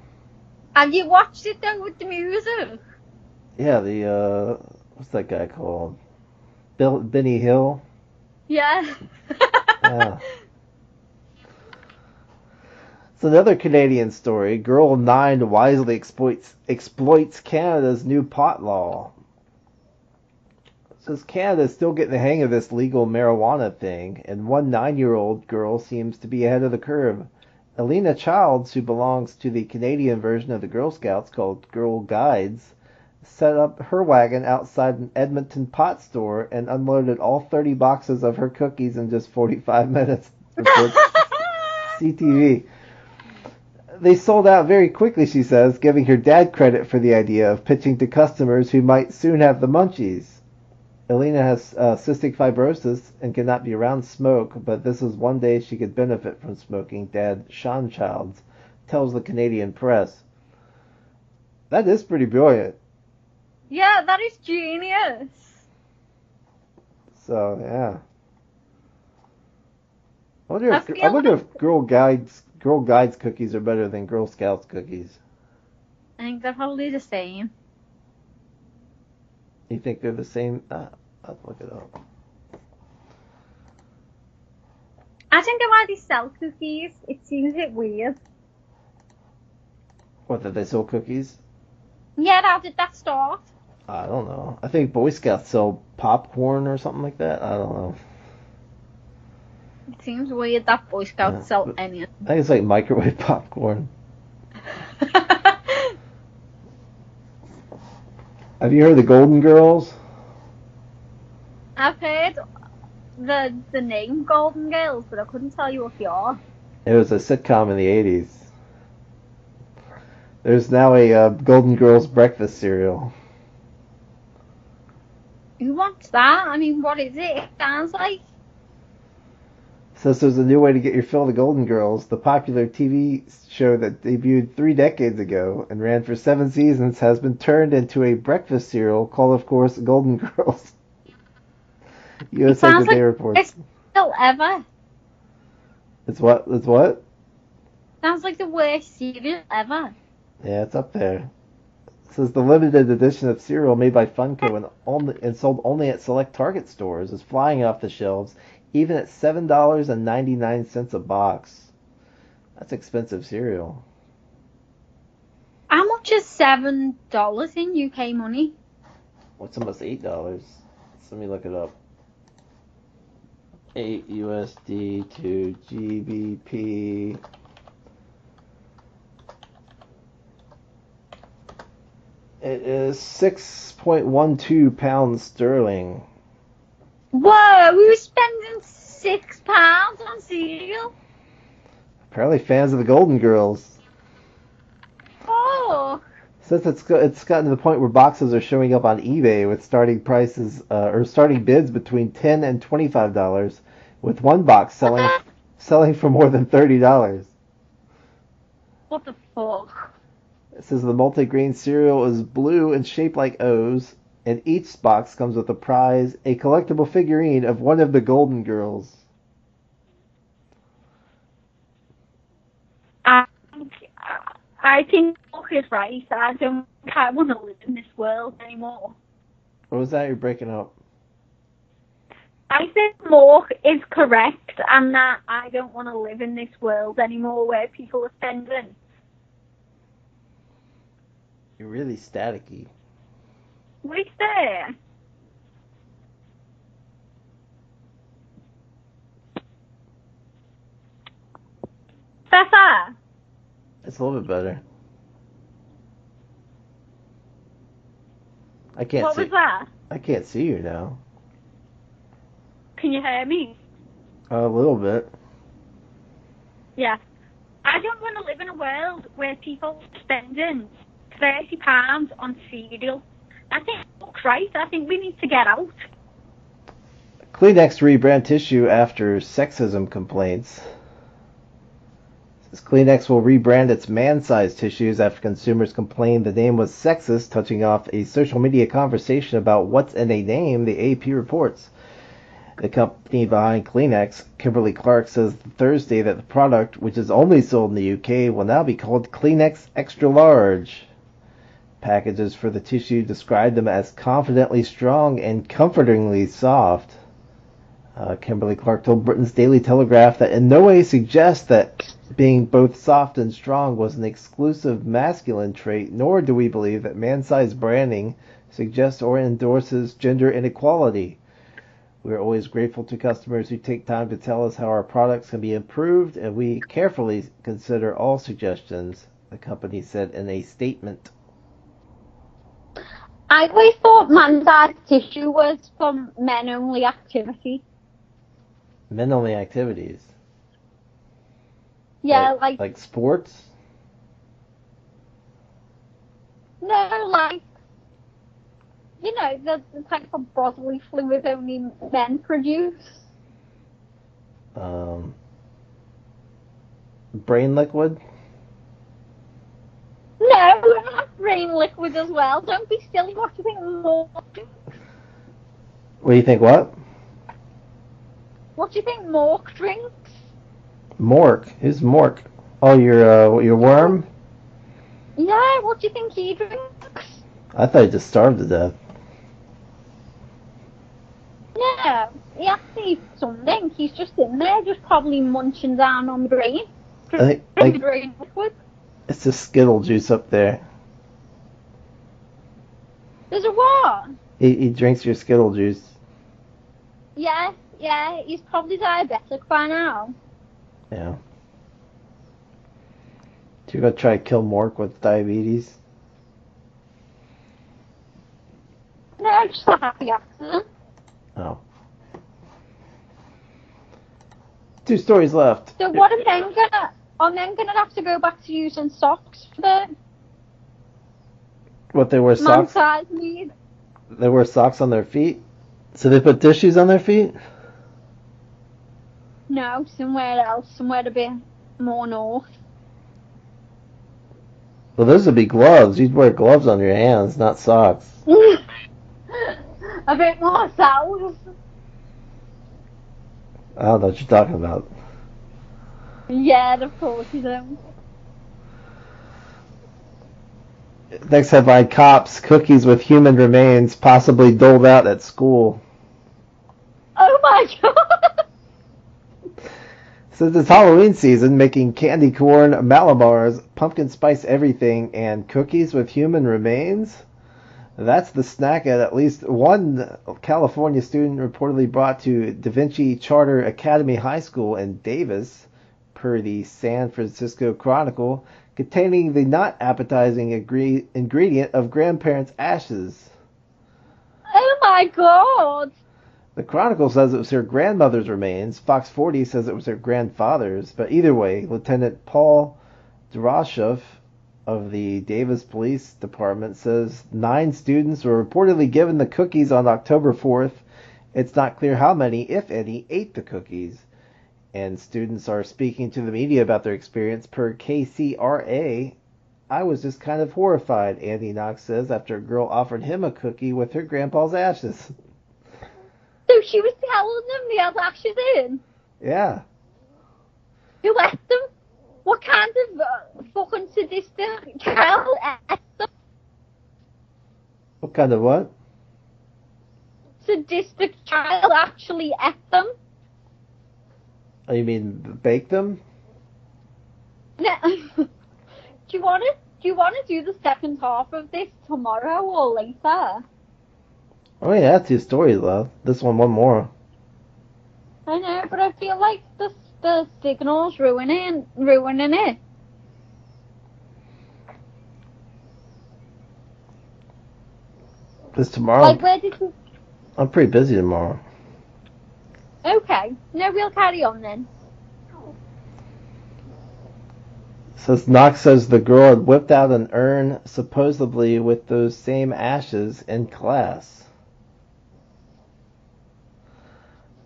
Have you watched it though with the music? Yeah, the what's that guy called? Benny Hill. Yeah. Yeah. It's another Canadian story. Girl 9 wisely exploits Canada's new pot law. It says Canada is still getting the hang of this legal marijuana thing, and one 9-year-old girl seems to be ahead of the curve. Alina Childs, who belongs to the Canadian version of the Girl Scouts called Girl Guides, set up her wagon outside an Edmonton pot store and unloaded all 30 boxes of her cookies in just 45 minutes. CTV. They sold out very quickly, she says, giving her dad credit for the idea of pitching to customers who might soon have the munchies. Alina has cystic fibrosis and cannot be around smoke, but this is one day she could benefit from smoking, Dad Sean Childs tells the Canadian press. That is pretty brilliant. Yeah, that is genius. So, yeah. I wonder if Girl Guides cookies are better than Girl Scouts cookies. I think they're probably the same. You think they're the same? I'll look it up. I don't know why they sell cookies. It seems a bit weird. What, that they sell cookies? Yeah, how did that start? I don't know. I think Boy Scouts sell popcorn or something like that. I don't know. It seems weird that Boy Scouts sell anything. I think it's like microwave popcorn. Have you heard of the Golden Girls? I've heard the name Golden Girls, but I couldn't tell you what they are. It was a sitcom in the 80s. There's now a Golden Girls breakfast cereal. Who wants that? I mean, what is it? It sounds like... Says there's a new way to get your fill of the Golden Girls. The popular TV show that debuted 3 decades ago and ran for 7 seasons has been turned into a breakfast cereal called, of course, Golden Girls. USA Today like reports. It's still ever. It's what? It's what? Sounds like the worst cereal ever. Yeah, it's up there. It says the limited edition of cereal made by Funko and sold only at select Target stores is flying off the shelves, even at $7.99 a box. That's expensive cereal. How much is $7 in UK money? What's almost $8? So let me look it up. 8 USD to GBP. It is 6.12 pounds sterling. Whoa, we were spending £6 on cereal? Apparently fans of the Golden Girls. Oh. Since it's gotten to the point where boxes are showing up on eBay with starting prices or starting bids between $10 and $25, with one box selling for more than $30. What the fuck? It says the multigrain cereal is blue and shaped like O's, and each box comes with a prize, a collectible figurine of one of the Golden Girls. I think Mark is right. I don't think I want to live in this world anymore. What was that? You're breaking up. I think Mark is correct, and that I don't want to live in this world anymore where people are spending. You're really staticky. Wait there. Better. It's a little bit better. I can't What see. was that? I can't see you now. Can you hear me? A little bit. Yeah. I don't want to live in a world where people are spending £30 on cereal. I think Mark's right. I think we need to get out. Kleenex rebrand tissue after sexism complaints. Says Kleenex will rebrand its man-sized tissues after consumers complained the name was sexist, touching off a social media conversation about what's in a name, the AP reports. The company behind Kleenex, Kimberly-Clark, says Thursday that the product, which is only sold in the UK, will now be called Kleenex Extra Large. Packages for the tissue describe them as confidently strong and comfortingly soft. Kimberly-Clark told Britain's Daily Telegraph that in no way suggests that being both soft and strong was an exclusive masculine trait, nor do we believe that man-sized branding suggests or endorses gender inequality. We are always grateful to customers who take time to tell us how our products can be improved, and we carefully consider all suggestions, the company said in a statement. I always thought man-sized tissue was for men-only activity. Men-only activities? Yeah, like sports? No, like, you know, the type of bodily fluid only men produce. Brain liquid? No, not brain liquid as well. Don't be silly. What do you think Mork drinks? What do you think, what? What do you think Mork drinks? Mork? Who's Mork? Oh, your worm? Yeah, what do you think he drinks? I thought he just starved to death. No, he actually eats something. He's just in there, just probably munching down on the brain. Drinking brain liquid. It's just Skittle juice up there. There's a what? He drinks your Skittle juice. Yeah, he's probably diabetic by now. Yeah. Do you go try to kill Mork with diabetes? No, just a happy accident. Oh. 2 stories left. So what are men gonna have to go back to using socks for the What, they wear socks? man-sized need? They wear socks on their feet? So they put tissues on their feet? No, somewhere else, somewhere a bit more north. Well, those would be gloves. You'd wear gloves on your hands, not socks. A bit more south. I don't know what you're talking about. Yeah, of course you don't. Next headline, cops, cookies with human remains possibly doled out at school. Oh my god! Since it's Halloween season, making candy corn, Malabars, pumpkin spice everything, and cookies with human remains? That's the snack at least one California student reportedly brought to Da Vinci Charter Academy High School in Davis, per the San Francisco Chronicle, containing the not appetizing ingredient of grandparents' ashes. Oh my god! The Chronicle says it was her grandmother's remains. Fox 40 says it was her grandfather's. But either way, Lieutenant Paul Durashev of the Davis Police Department says 9 students were reportedly given the cookies on October 4th. It's not clear how many, if any, ate the cookies. And students are speaking to the media about their experience per KCRA. I was just kind of horrified, Andy Knox says after a girl offered him a cookie with her grandpa's ashes. So she was telling them they had ashes in? Yeah. Who ate them? What kind of fucking sadistic child ate them? What kind of what? Sadistic child actually ate them? Oh, you mean bake them? No. Do you want to do the second half of this tomorrow or later? Oh yeah, that's 2 stories left. This one more. I know, but I feel like the signal's ruining it. Because tomorrow, Like, where did you... I'm pretty busy tomorrow. Okay, no, we'll carry on then. Says Knox says the girl had whipped out an urn, supposedly with those same ashes, in class.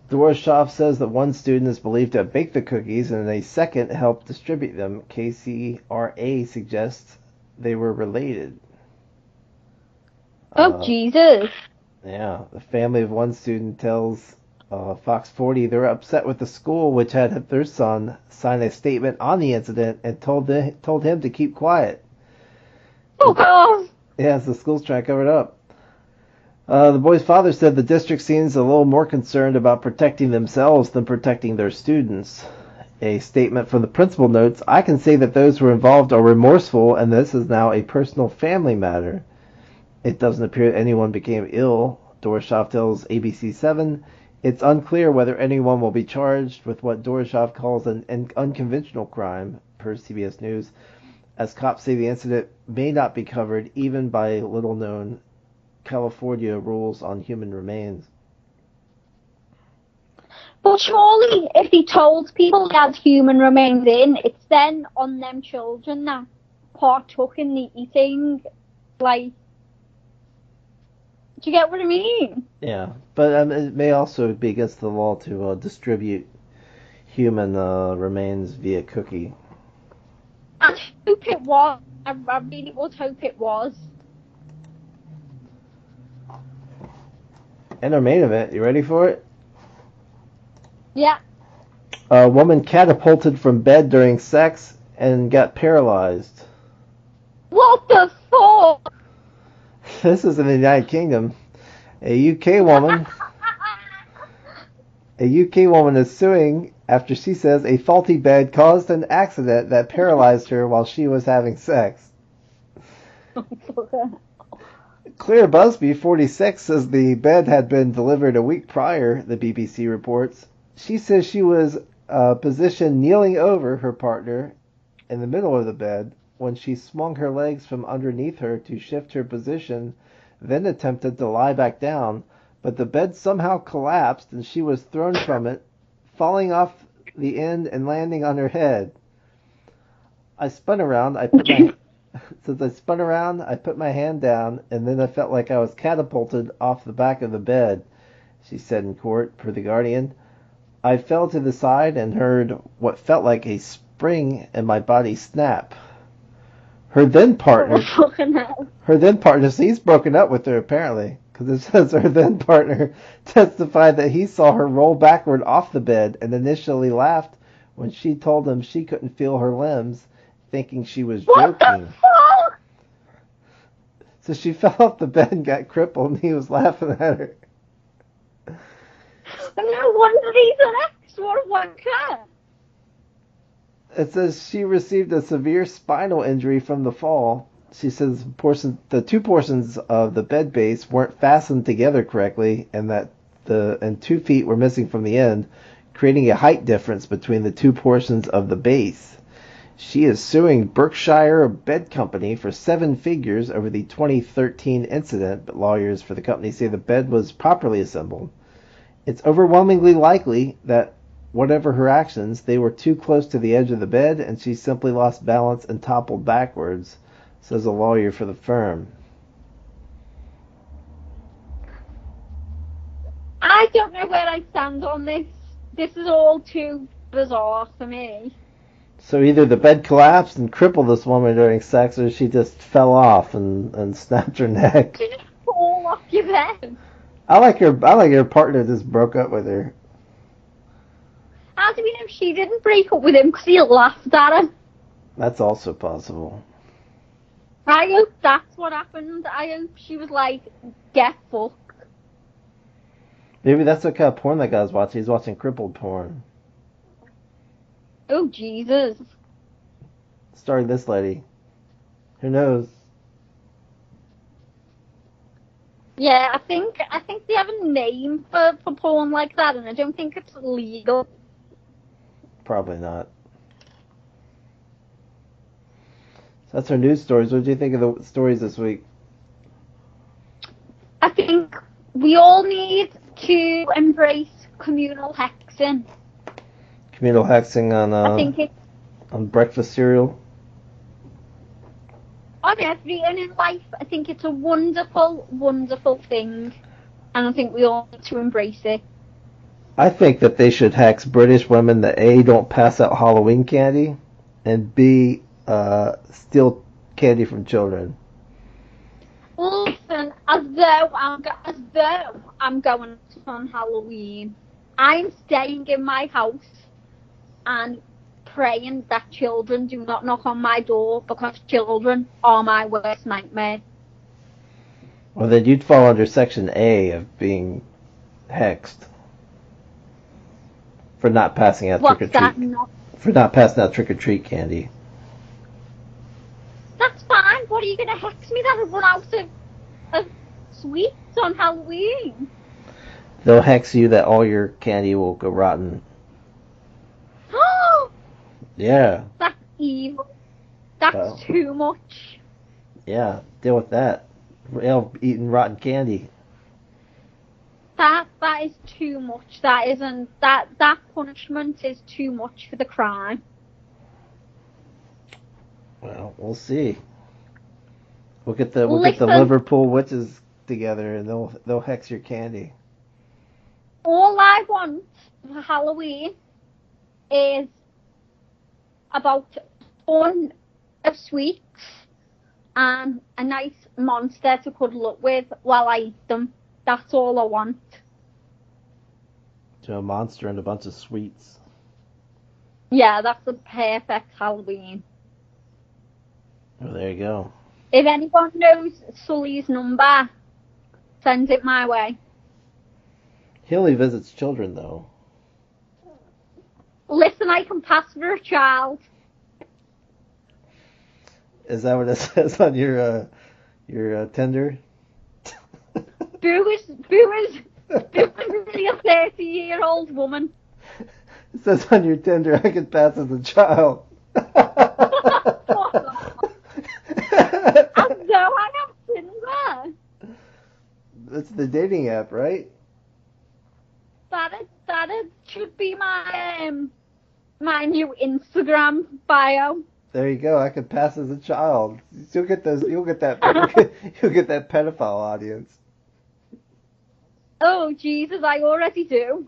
Doroshoff says that one student is believed to have baked the cookies and a second helped distribute them. KCRA suggests they were related. Jesus. Yeah, the family of one student tells Fox 40 they're upset with the school, which had their son sign a statement on the incident and told him to keep quiet. Oh, God. Yeah, the school's trying to cover it up. The boy's father said the district seems a little more concerned about protecting themselves than protecting their students. A statement from the principal notes, I can say that those who are involved are remorseful and this is now a personal family matter. It doesn't appear that anyone became ill. Doroshoff tells ABC7 it's unclear whether anyone will be charged with what Doroshoff calls an unconventional crime, per CBS News, as cops say the incident may not be covered even by little-known California rules on human remains. But surely, if he told people he had human remains in, it's then on them children that partook in the eating. Like, do you get what I mean? Yeah, but it may also be against the law to distribute human remains via cookie. I hope it was. I really would hope it was. And our main event, you ready for it? Yeah. A woman catapulted from bed during sex and got paralyzed. What the fuck? This is in the United Kingdom. A UK woman is suing after she says a faulty bed caused an accident that paralyzed her while she was having sex. Claire Busby, 46, says the bed had been delivered a week prior, the BBC reports. She says she was positioned kneeling over her partner in the middle of the bed when she swung her legs from underneath her to shift her position, then attempted to lie back down, but the bed somehow collapsed and she was thrown from it, falling off the end and landing on her head. I spun around, I put my hand down, and then I felt like I was catapulted off the back of the bed, she said in court, per The Guardian. I fell to the side and heard what felt like a spring in my body snap. Her then partner, see, he's broken up with her apparently, because it says her then partner testified that he saw her roll backward off the bed and initially laughed when she told him she couldn't feel her limbs, thinking she was joking. What the fuck? So she fell off the bed and got crippled, and he was laughing at her. No wonder he's an ex. What a wanker. It says she received a severe spinal injury from the fall. She says the 2 portions of the bed base weren't fastened together correctly, and that 2 feet were missing from the end, creating a height difference between the 2 portions of the base. She is suing Berkshire Bed Company for 7 figures over the 2013 incident, but lawyers for the company say the bed was properly assembled. It's overwhelmingly likely that whatever her actions, they were too close to the edge of the bed and she simply lost balance and toppled backwards, says a lawyer for the firm. I don't know where I stand on this. This is all too bizarre for me. So either the bed collapsed and crippled this woman during sex, or she just fell off and snapped her neck. You just fall off your bed. I like her partner just broke up with her. How do we know she didn't break up with him because he laughed at her? That's also possible. I hope that's what happened. I hope she was like, get fucked. Maybe that's what kind of porn that guy's watching. He's watching crippled porn. Oh, Jesus. Starring this lady. Who knows? Yeah, I think they have a name for porn like that, and I don't think it's legal. Probably not. So that's our news stories. What did you think of the stories this week? I think we all need to embrace communal hexing. Communal hexing I think it's on breakfast cereal. on everything in life. I think it's a wonderful, wonderful thing, and I think we all need to embrace it. I think that they should hex British women that A, don't pass out Halloween candy, and B, steal candy from children. Listen, as though I'm going on Halloween, I'm staying in my house and praying that children do not knock on my door, because children are my worst nightmare. Well, then you'd fall under Section A of being hexed for not passing out What's trick or that? treat. Not? For not passing out trick or treat candy. That's fine. What are you going to hex me that I run out of sweets on Halloween? They'll hex you that all your candy will go rotten. Yeah. That's evil. That's too much. Yeah, deal with that. Eating rotten candy. That is too much. That punishment is too much for the crime. Well, we'll see. We'll get the Liverpool witches together, and they'll hex your candy. All I want for Halloween is about one of sweets and a nice monster to cuddle up with while I eat them. That's all I want. To a monster and a bunch of sweets. Yeah, that's the perfect Halloween. Oh, there you go. If anyone knows Sully's number, send it my way. He only visits children, though. Listen, I can pass for a child. Is that what it says on your Tinder? Boo is really a 30-year-old woman. It says on your Tinder, I could pass as a child. I know, I have Tinder. That's the dating app, right? That should be my new Instagram bio. There you go. I could pass as a child. You'll get that. You'll get that pedophile audience. Oh Jesus, I already do.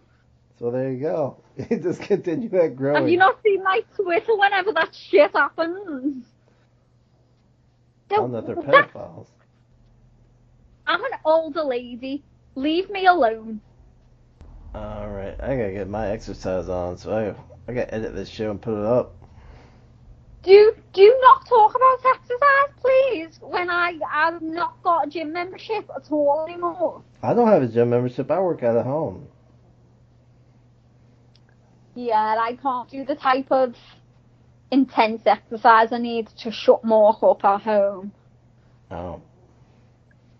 So there you go. You just continue that growing. Have you not seen my Twitter whenever that shit happens? Tell them that they're pedophiles. I'm an older lady. Leave me alone. All right, I gotta get my exercise on, so I gotta edit this show and put it up. Do not talk about exercise, please, when I've not got a gym membership at all anymore. I don't have a gym membership. I work out at home. Yeah, I can't do the type of intense exercise I need to shut Mark up at home. Oh.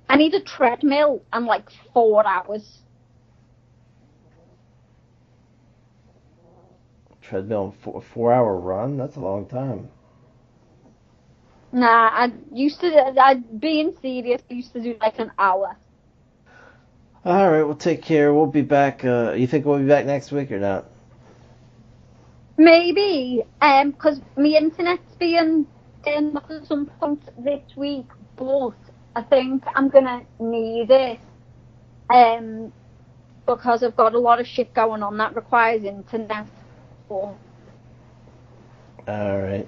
I need a treadmill and like 4 hours. Treadmill and 4-hour run? That's a long time. Nah, I'd being serious, I used to do like an hour. All right, we'll take care. We'll be back. You think we'll be back next week or not? Maybe, because my internet's being in at some point this week, but I think I'm gonna need it, because I've got a lot of shit going on that requires internet. But All right.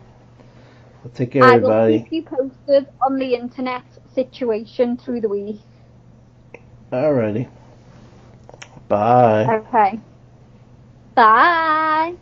Well, take care, I will everybody. keep you posted on the internet situation through the week. Alrighty. Bye. Okay. Bye.